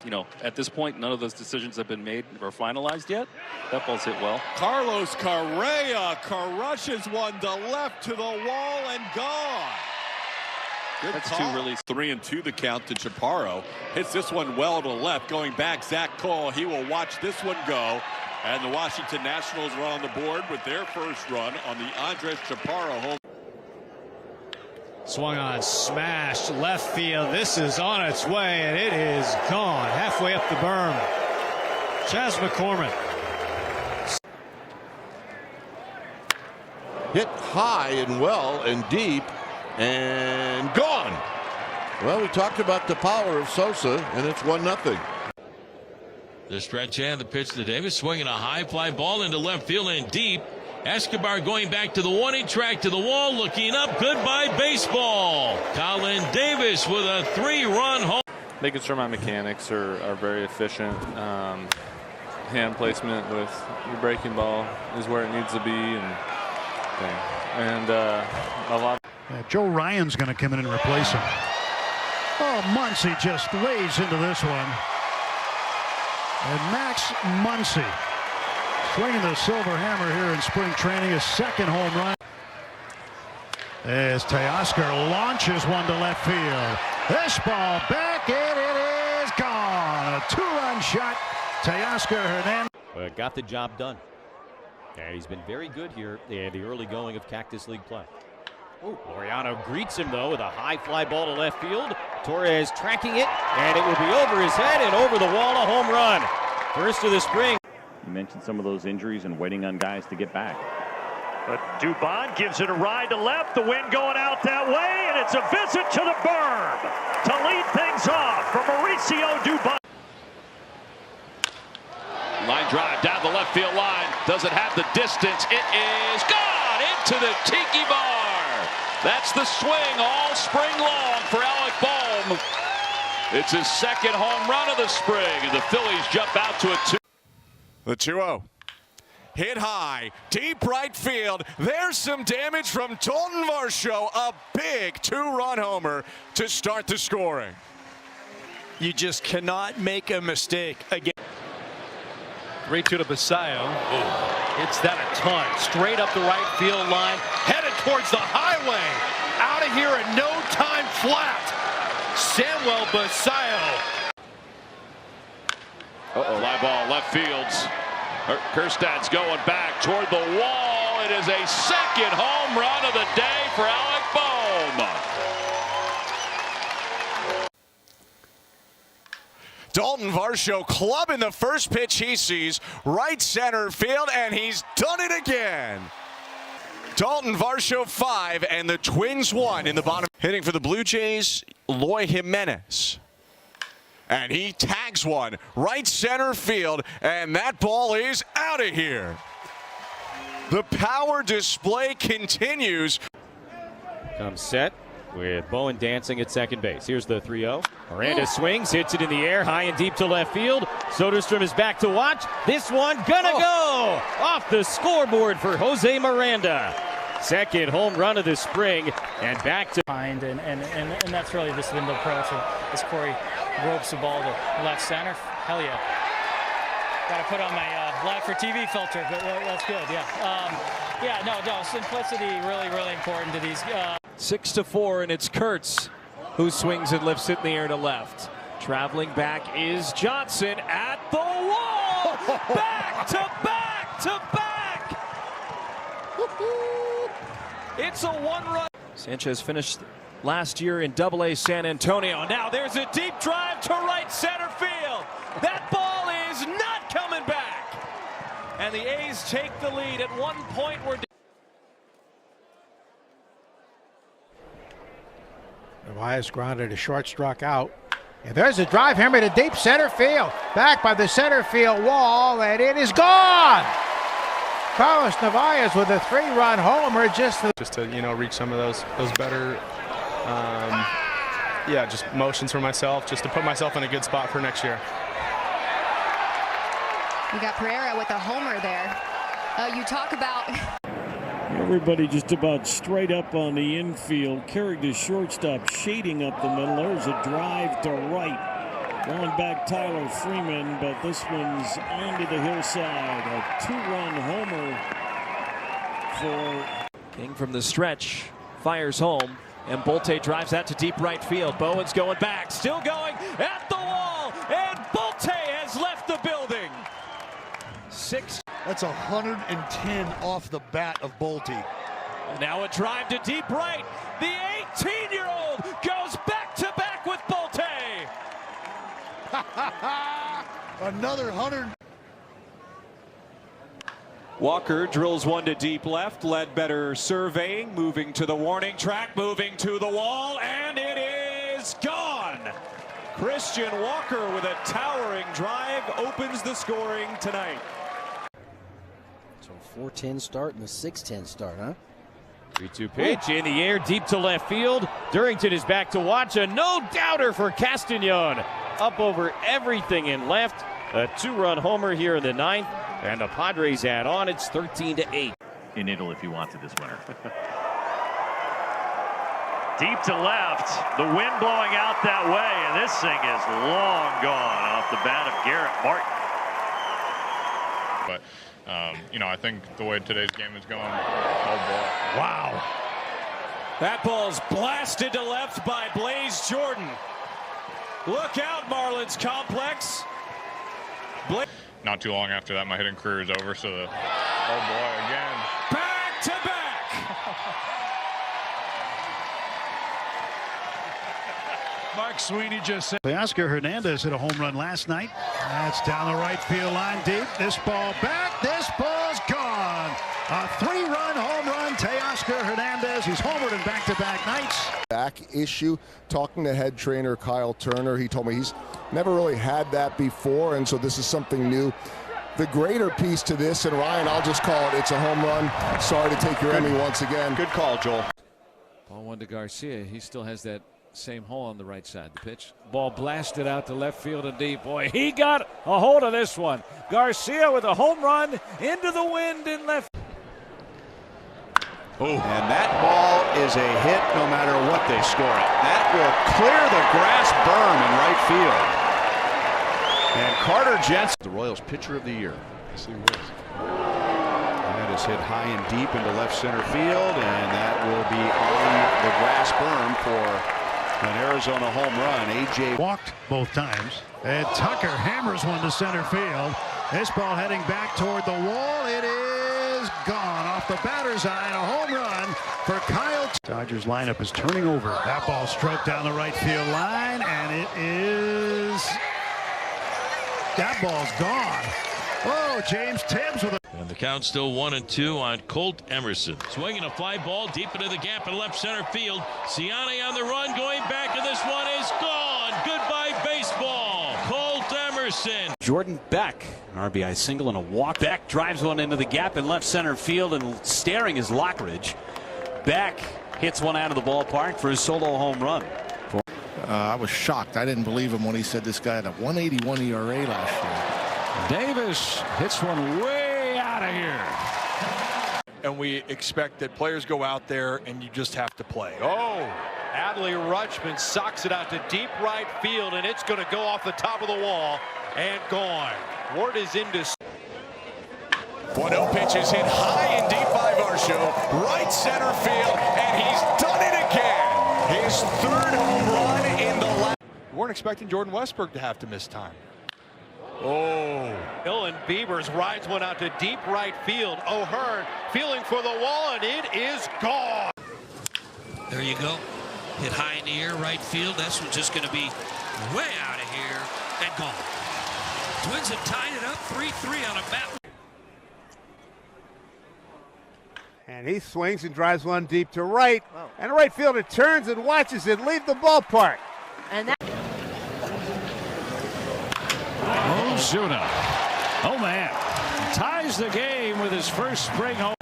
You know, at this point, none of those decisions have been made or finalized yet. That ball's hit well. Carlos Correa crushes one to left to the wall and gone. Good That's call. two really. 3-2 the count to Chaparro. Hits this one well to left. Going back, Zach Cole. He will watch this one go. And the Washington Nationals are on the board with their first run on the Andres Chaparro home. Swung on, smashed left field. This is on its way, and it is gone. Halfway up the berm. Chas McCormick. Hit high and well and deep and gone. Well, we talked about the power of Sosa, and it's 1-0. The stretch and the pitch to Davis, swinging a high fly ball into left field and deep. Escobar going back to the warning track to the wall, looking up. Goodbye baseball. Colin Davis with a 3-run home. Making sure my mechanics are very efficient. Hand placement with your breaking ball is where it needs to be, and a lot. Joe Ryan's going to come in and replace him. Oh, Muncy just lays into this one. And Max Muncy, swinging the silver hammer here in spring training, his second home run. As Teoscar launches one to left field. This ball back, and it is gone. A 2-run shot. Teoscar Hernandez. Well, got the job done. And he's been very good here in the early going of Cactus League play. Oh, Laureano greets him, though, with a high fly ball to left field. Torres tracking it, and it will be over his head and over the wall, a home run. First of the spring. You mentioned some of those injuries and waiting on guys to get back. But Dubon gives it a ride to left. The wind going out that way, and it's a visit to the berm to lead things off for Mauricio Dubon. Line drive down the left field line. Does it have the distance? It is gone into the tiki bar. That's the swing all spring long for Alec Bohm. It's his second home run of the spring, and the Phillies jump out to a 2. The 2-0. Hit high, deep right field. There's some damage from Dalton Varsho. A big 2-run homer to start the scoring. You just cannot make a mistake again. 3-2 to Basayo. Hits that a ton. Straight up the right field line. Headed towards the highway. Out of here in no time flat. Samuel Basayo. Fly ball left fields. Kerstad's going back toward the wall. It is a second home run of the day for Alec Bohm. Dalton Varsho clubbing the first pitch he sees, right center field, and he's done it again. Dalton Varsho 5 and the Twins 1 in the bottom. Hitting for the Blue Jays, Loy Jimenez. And he tags one right center field, and that ball is out of here. The power display continues. Comes set with Bowen dancing at second base. Here's the 3-0. Miranda swings, hits it in the air, high and deep to left field. Soderstrom is back to watch. This one gonna go off the scoreboard for Jose Miranda. Second home run of the spring, and back to and that's really this window approach as Corey ropes the ball to left center. Hell yeah. Got to put on my live for TV filter, but that's good. Yeah. No. Simplicity really important to these. 6-4, and it's Kurtz who swings and lifts it in the air to left. Traveling back is Johnson at the wall. Back to back to back. It's a 1-run. Sanchez finished last year in Double-A San Antonio. Now there's a deep drive to right center field. That ball is not coming back. And the A's take the lead. At one point we're Narvaez grounded a short, struck out. And there's a drive hammer to deep center field. Back by the center field wall, and it is gone. Carlos Narvaez with a 3-run homer just to reach some of those better just motions for myself, just to put myself in a good spot for next year. We got Pereira with a homer there. You talk about everybody just about straight up on the infield. Carried the shortstop, shading up the middle. There's a drive to right. Going back Tyler Freeman, but this one's onto the hillside. A 2-run homer for King from the stretch. Fires home. And Bolte drives that to deep right field. Bowen's going back. Still going at the wall. And Bolte has left the building. That's 110 off the bat of Bolte. Now a drive to deep right. The 18-year-old goes back-to-back with Bolte. Another 100. Walker drills one to deep left. Ledbetter surveying, moving to the warning track, moving to the wall, and it is gone. Christian Walker with a towering drive opens the scoring tonight. So 4-10 start and a 6-10 start, huh? 3-2 pitch in the air, deep to left field. Durrington is back to watch. A no-doubter for Castagnon. Up over everything in left. A 2-run homer here in the 9th. And the Padres add on. It's 13-8. In Italy if you wanted this winner. Deep to left. The wind blowing out that way. And this thing is long gone off the bat of Garrett Martin. But I think the way today's game is going, oh boy. Wow. That ball's blasted to left by Blaze Jordan. Look out, Marlins complex. Not too long after that, my hitting career is over, so oh boy, again. Back to back. Mark Sweeney just said. Teoscar Hernandez hit a home run last night. That's down the right field line deep. This ball back. This ball's gone. A 3-run home run. Teoscar Hernandez. He's homered in back-to-back nights. Back issue. Talking to head trainer Kyle Turner, he told me he's never really had that before, and so this is something new. The greater piece to this, and Ryan, I'll just call it, it's a home run. Sorry to take your Emmy once again. Good call, Joel. Ball one to Garcia. He still has that same hole on the right side. The pitch. Ball blasted out to left field and deep. Boy, he got a hold of this one. Garcia with a home run into the wind in left. And that ball is a hit no matter what they score it. That will clear the grass berm in right field. And Carter Jensen, the Royals pitcher of the year. Yes, he was. That is hit high and deep into left center field, and that will be on the grass berm for an Arizona home run. AJ walked both times, and Tucker hammers one to center field. This ball heading back toward the wall. It is gone off the batter's eye, and a home run for Kyle. Dodgers lineup is turning over. That ball stroked down the right field line, and it is. That ball's gone. Oh, James Tibbs with a. And the count still 1-2 on Colt Emerson. Swinging a fly ball deep into the gap in left center field. Ciani on the run, going back, and this one is gone. Goodbye, baseball. Colt Emerson. Jordan Beck, an RBI single and a walk. Beck drives one into the gap in left center field, and staring is Lockridge. Beck hits one out of the ballpark for his solo home run. I was shocked. I didn't believe him when he said this guy had a 1.81 ERA last year. Davis hits one way out of here. And we expect that players go out there and you just have to play. Oh, Adley Rutschman socks it out to deep right field, and it's going to go off the top of the wall and gone. Ward is into. 1-0 pitch is hit high and deep by Varsho, right center field, and he's done it again. His third home run in the last. We weren't expecting Jordan Westburg to have to miss time. Oh, Dylan Beavers rides one out to deep right field. O'Hearn feeling for the wall, and it is gone. There you go. Hit high in the air, right field. This one's just going to be way out of here and gone. Twins have tied it up 3-3 on a bat. And he swings and drives one deep to right. And the right fielder turns and watches it leave the ballpark. And that Ozuna. Oh, man. Ties the game with his first spring home.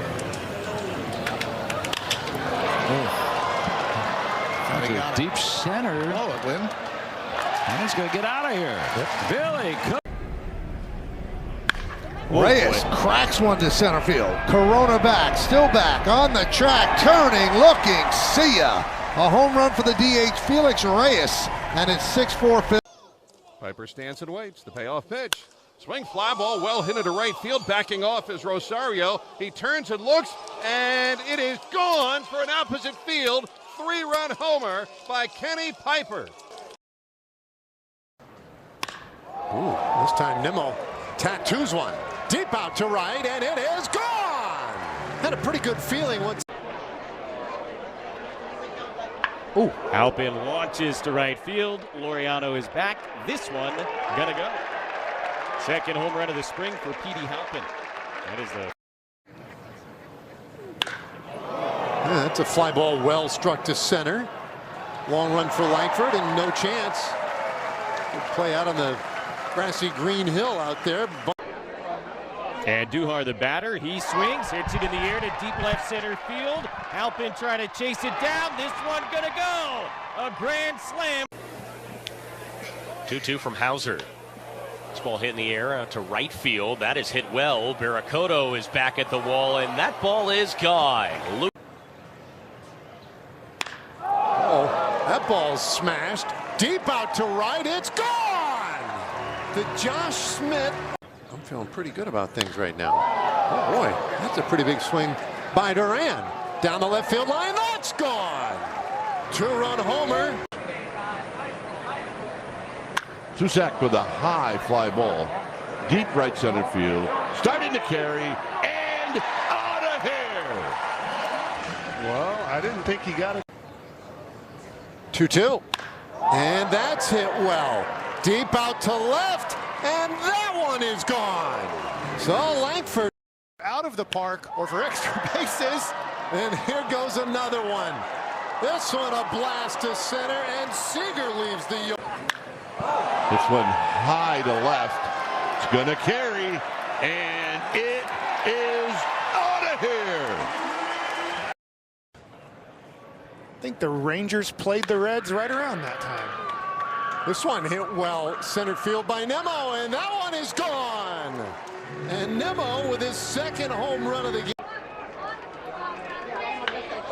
Deep center. Oh, it win. And he's going to get out of here. Billy Cook. Reyes cracks one to center field. Corona back, still back, on the track, turning, looking, see ya. A home run for the DH, Felix Reyes, and it's 6-4. Piper stands and waits. The payoff pitch. Swing, fly ball, well hit into right field. Backing off is Rosario. He turns and looks, and it is gone for an opposite field. 3-run homer by Kenny Piper. Ooh, this time Nimmo tattoos one. Deep out to right, and it is gone! Had a pretty good feeling once. Ooh. Halpin launches to right field. Laureano is back. This one gonna go. Second home run of the spring for Petey Halpin. That is the... Yeah, that's a fly ball well struck to center. Long run for Langford and no chance. Good play out on the grassy green hill out there. And Duhar, the batter, he swings, hits it in the air to deep left center field. Halpin trying to chase it down. This one gonna go. A grand slam. 2-2 from Hauser. This ball hit in the air out to right field. That is hit well. Barracoto is back at the wall, and that ball is gone. Oh, that ball's smashed. Deep out to right. It's gone. To Josh Smith. I'm feeling pretty good about things right now. Oh boy, that's a pretty big swing by Duran. Down the left field line, that's gone. 2-run homer. Susak with a high fly ball. Deep right center field. Starting to carry, and out of here. Well, I didn't think he got it. 2-2. And that's hit well. Deep out to left, and that one is gone. So Langford out of the park or for extra bases. And here goes another one. This one a blast to center, and Seager leaves the yard. This one high to left. It's going to carry, and it is out of here. I think the Rangers played the Reds right around that time. This one hit well center field by Nimmo, and that one is gone. And Nimmo with his second home run of the game.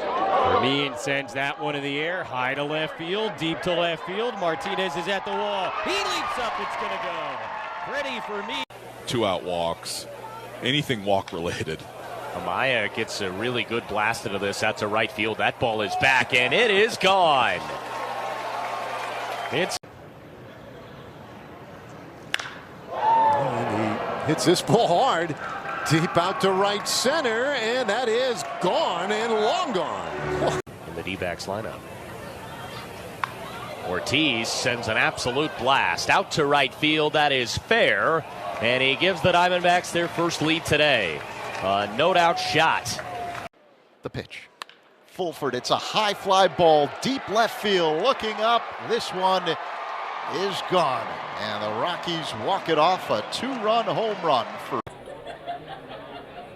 Vermeen sends that one in the air, high to left field, deep to left field. Martinez is at the wall. He leaps up, it's gonna go. Ready for me. 2-out walks, anything walk related. Amaya gets a really good blast into this out to right field. That ball is back, and it is gone. It's and he hits this ball hard. Deep out to right center, and that is gone and long gone. In the D-backs lineup. Ortiz sends an absolute blast out to right field. That is fair, and he gives the Diamondbacks their first lead today. A no-doubt shot. The pitch. Fulford, it's a high fly ball, deep left field, looking up. This one is gone, and the Rockies walk it off. A 2-run home run for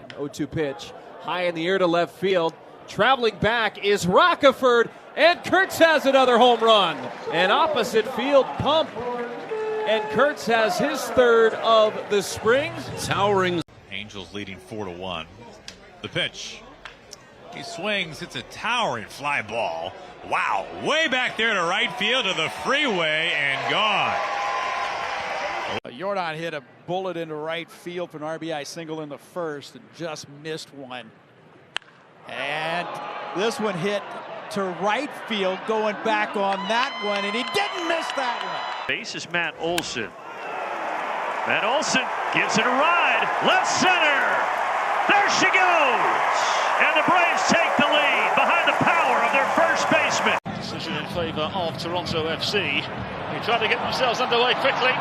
0-2 pitch, high in the air to left field. Traveling back is Rockeford, and Kurtz has another home run. An opposite field pump, and Kurtz has his third of the spring. Towering. Angels leading 4-1. The pitch. He swings. It's a towering fly ball. Wow. Way back there to right field to the freeway and gone. Jordan hit a bullet into right field for an RBI single in the first and just missed one. And this one hit to right field, going back on that one, and he didn't miss that one. Base is Matt Olson. Matt Olson gives it a ride. Left center. There she goes! And the Braves take the lead behind the power of their first baseman. Decision in favour of Toronto FC. They try to get themselves underway quickly.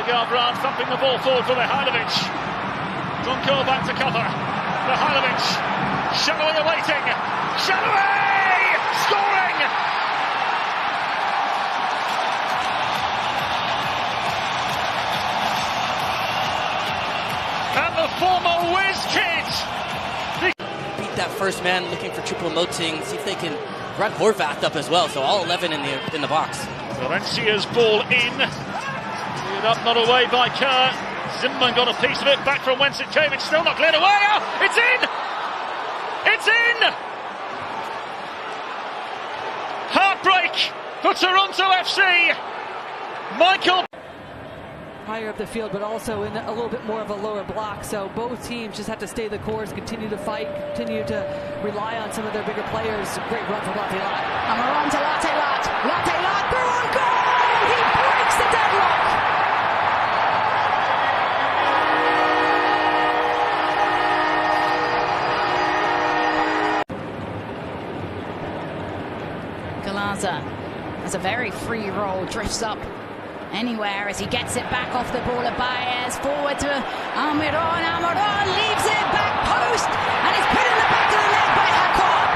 Gavran thumping the ball forward for Mihailovic. Dunko back to cover. Mihailovic. Shanaway awaiting. Shanaway! Scoring! And the former whiz kid. Beat that first man looking for triple moting. See if they can run Horvath up as well. So all 11 in the box. Valencia's ball in. Cleared up, not away by Kerr. Zimmerman got a piece of it back from whence it came. It's still not cleared away. Oh, it's in! It's in! Heartbreak for Toronto FC. Michael. Higher up the field, but also in a little bit more of a lower block. So both teams just have to stay the course, continue to fight, continue to rely on some of their bigger players. Great run from Latte Lot. And we're on to Latte Lot. Latte Lot, through on goal! He breaks the deadlock! Galaza has a very free roll, drifts up anywhere as he gets it back off the ball of Baez, forward to Almiron. Almiron leaves it back post and it's put in the back of the net by Hakor.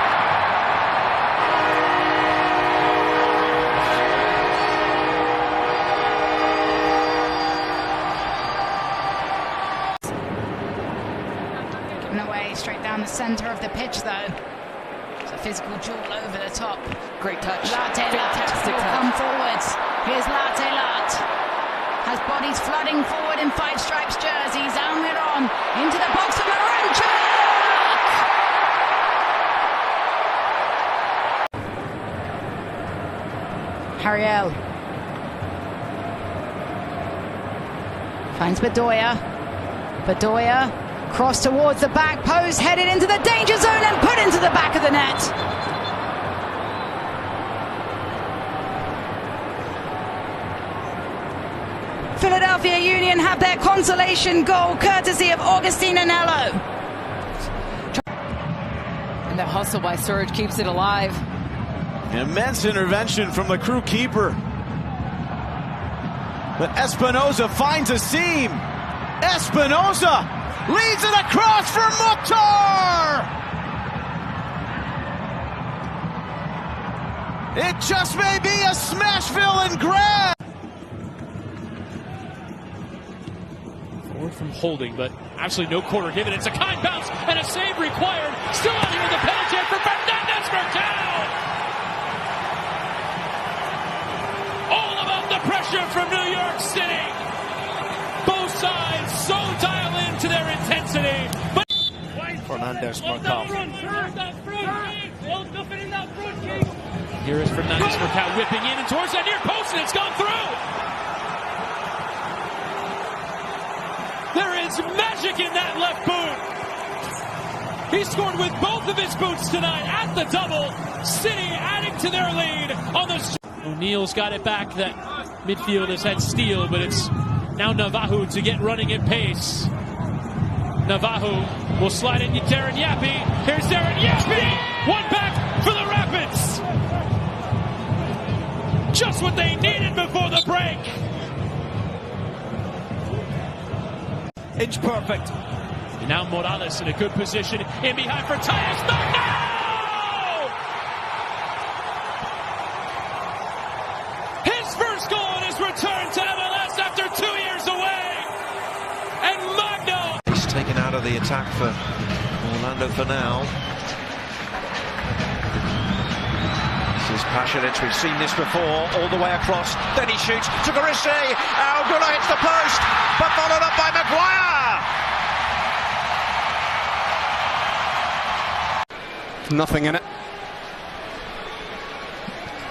Given away straight down the centre of the pitch though. It's a physical duel over the top. Great touch. Latte Lot will come forwards. Here's Latte Lot. Has bodies flooding forward in Five Stripes jerseys. Almiron into the box for Maranchuk! Hariel. Finds Bedoya. Bedoya. Cross towards the back post. Headed into the danger zone and put into the back of the net. Philadelphia Union have their consolation goal courtesy of Augustine Anello. And the hustle by Surge keeps it alive. Immense intervention from the Crew keeper. But Espinoza finds a seam. Espinoza leads it across for Mukhtar. It just may be a Smashville and grab. From holding, but absolutely no quarter given. It's a kind bounce and a save required. Still out here with the penalty for Fernandez Mercado. All about the pressure from New York City. Both sides so dialed into their intensity. But Fernandez Mercado. Here is Fernandez Mercado whipping in and towards that near post, and it's gone through. There is magic in that left boot. He scored with both of his boots tonight at the double. City adding to their lead on the. O'Neal's got it back. That midfield has had steal, but it's now Navajo to get running at pace. Navajo will slide in Darren Yappy. Here's Darren Yappy. One back for the Rapids. Just what they needed before the break. Inch perfect. And now Morales in a good position. In behind for Tyus. No! His first goal in his return to MLS after 2 years away. And Magno. He's taken out of the attack for Orlando for now. This is Pasalic. We've seen this before. All the way across. Then he shoots to Garisse. Alguna hits the post, but followed up by Maguire. Nothing in it.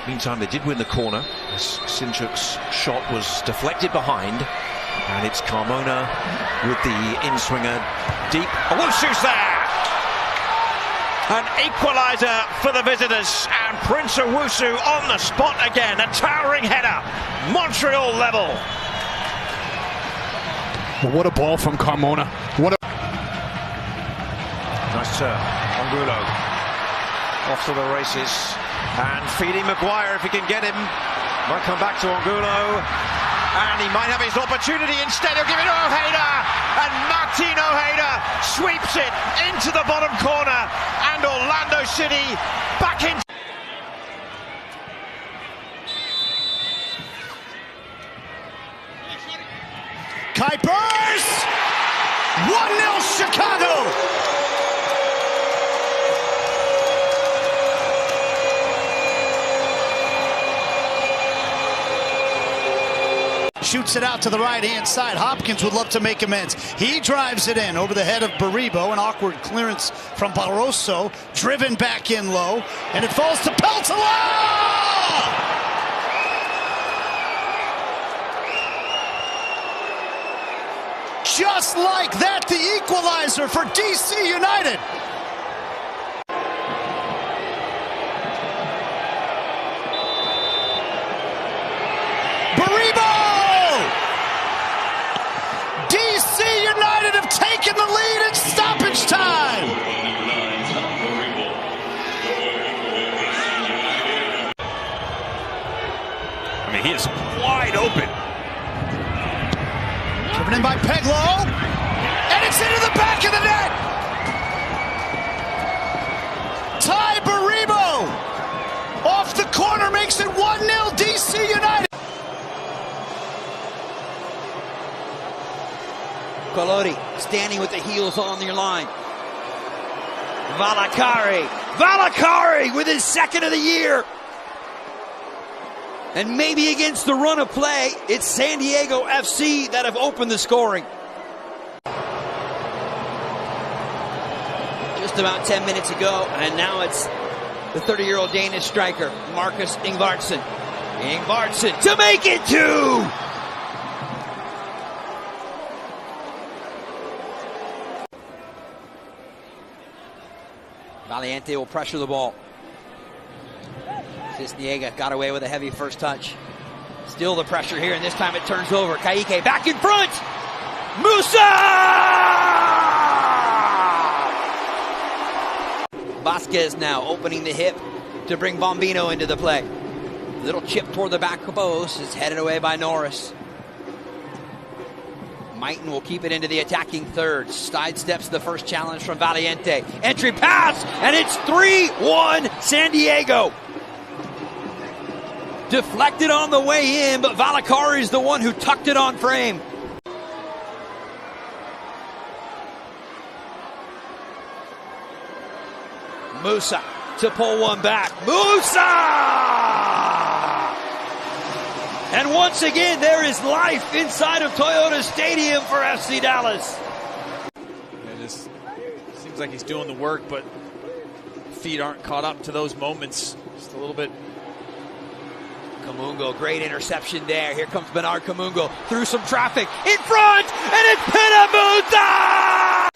Meantime, they did win the corner as Sinchuk's shot was deflected behind, and it's Carmona with the in-swinger deep. Owusu's there! An equaliser for the visitors, and Prince Owusu on the spot again. A towering header, Montreal level. What a ball from Carmona. What a... Nice turn. Angulo off to the races. And feeding Maguire if he can get him. Might come back to Angulo. And he might have his opportunity. Instead of giving it to Ojeda. And Martin Ojeda sweeps it into the bottom corner. And Orlando City back in. Kuipers! 1-0 Chicago! Shoots it out to the right-hand side. Hopkins would love to make amends. He drives it in over the head of Baribo. An awkward clearance from Barroso. Driven back in low. And it falls to Peltola! Just like that, the equalizer for DC United. Baribo! DC United have taken the lead in stoppage time. I mean, he is wide open. Driven in by Peglo, and it's into the back of the net. Ty Baribo off the corner makes it 1-0 DC United. Colodi standing with the heels on your line. Valakari with his second of the year. And maybe against the run of play, it's San Diego FC that have opened the scoring. Just about 10 minutes ago, and now it's the 30-year-old Danish striker, Marcus Ingvartsen. Ingvartsen to make it 2! Valiente will pressure the ball. Cisniega got away with a heavy first touch. Still the pressure here, and this time it turns over. Kaique back in front. Musa! Vasquez now opening the hip to bring Bombino into the play. Little chip toward the back post is headed away by Norris. Maiton will keep it into the attacking third. Sidesteps the first challenge from Valiente. Entry pass, and it's 3-1 San Diego. Deflected on the way in, but Valakari is the one who tucked it on frame. Musa to pull one back. Musa! And once again, there is life inside of Toyota Stadium for FC Dallas. It just seems like he's doing the work, but feet aren't caught up to those moments. Just a little bit. Kamungo, great interception there. Here comes Bernard Kamungo through some traffic. In front, and it's Pinamuta!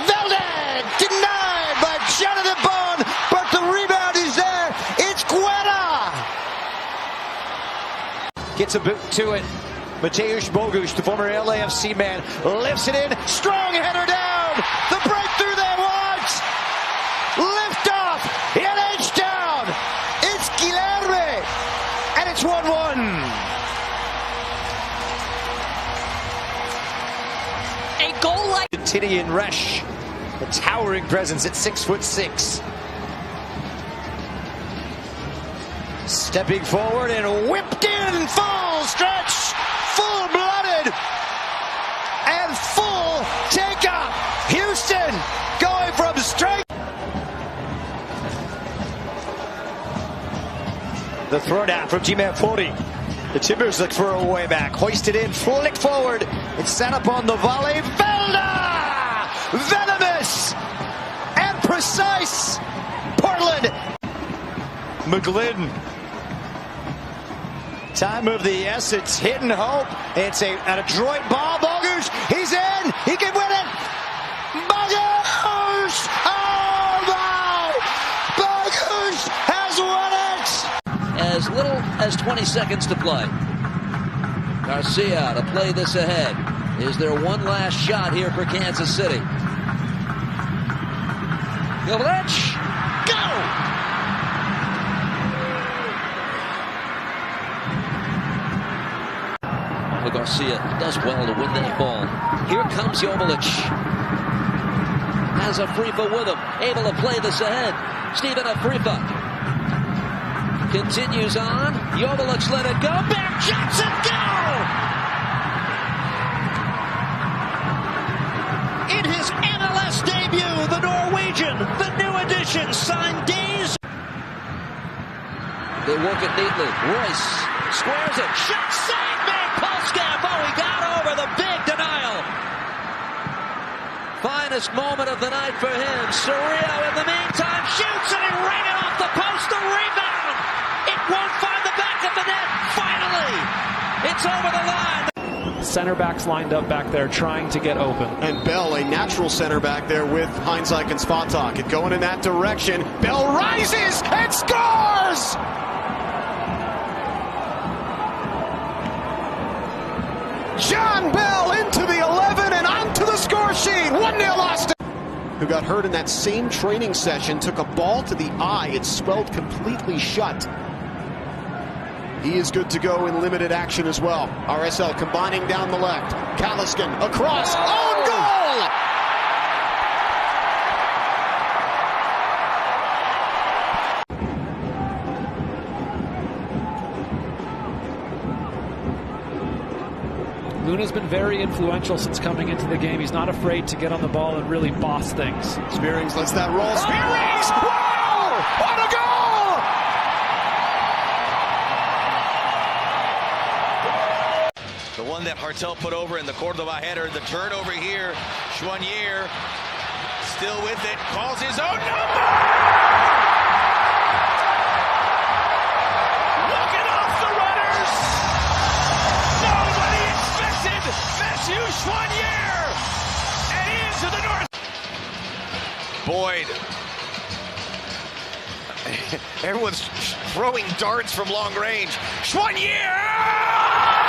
Valdez denied by Jonathan Bond, but the rebound is there. It's Guetta. Gets a boot to it. Mateusz Bogusz, the former LAFC man, lifts it in. Strong header down. The breakthrough they want. Lift off. An edge down. It's Guilherme. And it's 1-1. A goal like Tini and Resch, a towering presence at 6'6". Stepping forward and whipped in, full stretch, full-blooded, and full takeoff. Houston going from straight. The throw down from G-Man 40. The Timbers look for a way back. Hoisted in, flick forward. It's set up on the volley. Velda! Venomous! And precise. Portland. McGlynn. Time of the essence. Hidden hope. It's an adroit ball. Bogusz. He's in. He can win it. Bogusz! Oh my! Bogusz has won it! As little as 20 seconds to play. Garcia to play this ahead. Is there one last shot here for Kansas City? Yelich, go! Garcia does well to win that ball. Here comes Yelich. Has Afrifa with him. Able to play this ahead. Steven Afrifa continues on. Yelich let it go. Back Johnson, go! In his MLS debut, the Norwegian, the new addition, signed days. They work it neatly. Royce squares it. Shot side made. Polskamp, oh, he got over the big denial. Finest moment of the night for him. Cerrillo in the meantime shoots and he ran it off the post. The rebound. It won't find the back of the net. Finally, it's over the line. Center backs lined up back there trying to get open. And Bell, a natural center back there with Heinzike and Spatak. It going in that direction. Bell rises and scores! John Bell into the 11 and onto the score sheet. 1-0 Austin. Who got hurt in that same training session, took a ball to the eye. It swelled completely shut. He is good to go in limited action as well. RSL combining down the left. Kaliskin across. Own goal! Luna's been very influential since coming into the game. He's not afraid to get on the ball and really boss things. Spearings lets that roll. Spearings! Wow! What a goal! The one that Hartel put over in the Cordova header. The turnover here. Chouanier still with it. Calls his own number! Walking off the runners! Nobody expected Mathieu Chouanier! And into the north. Boyd. Everyone's throwing darts from long range. Chouanier!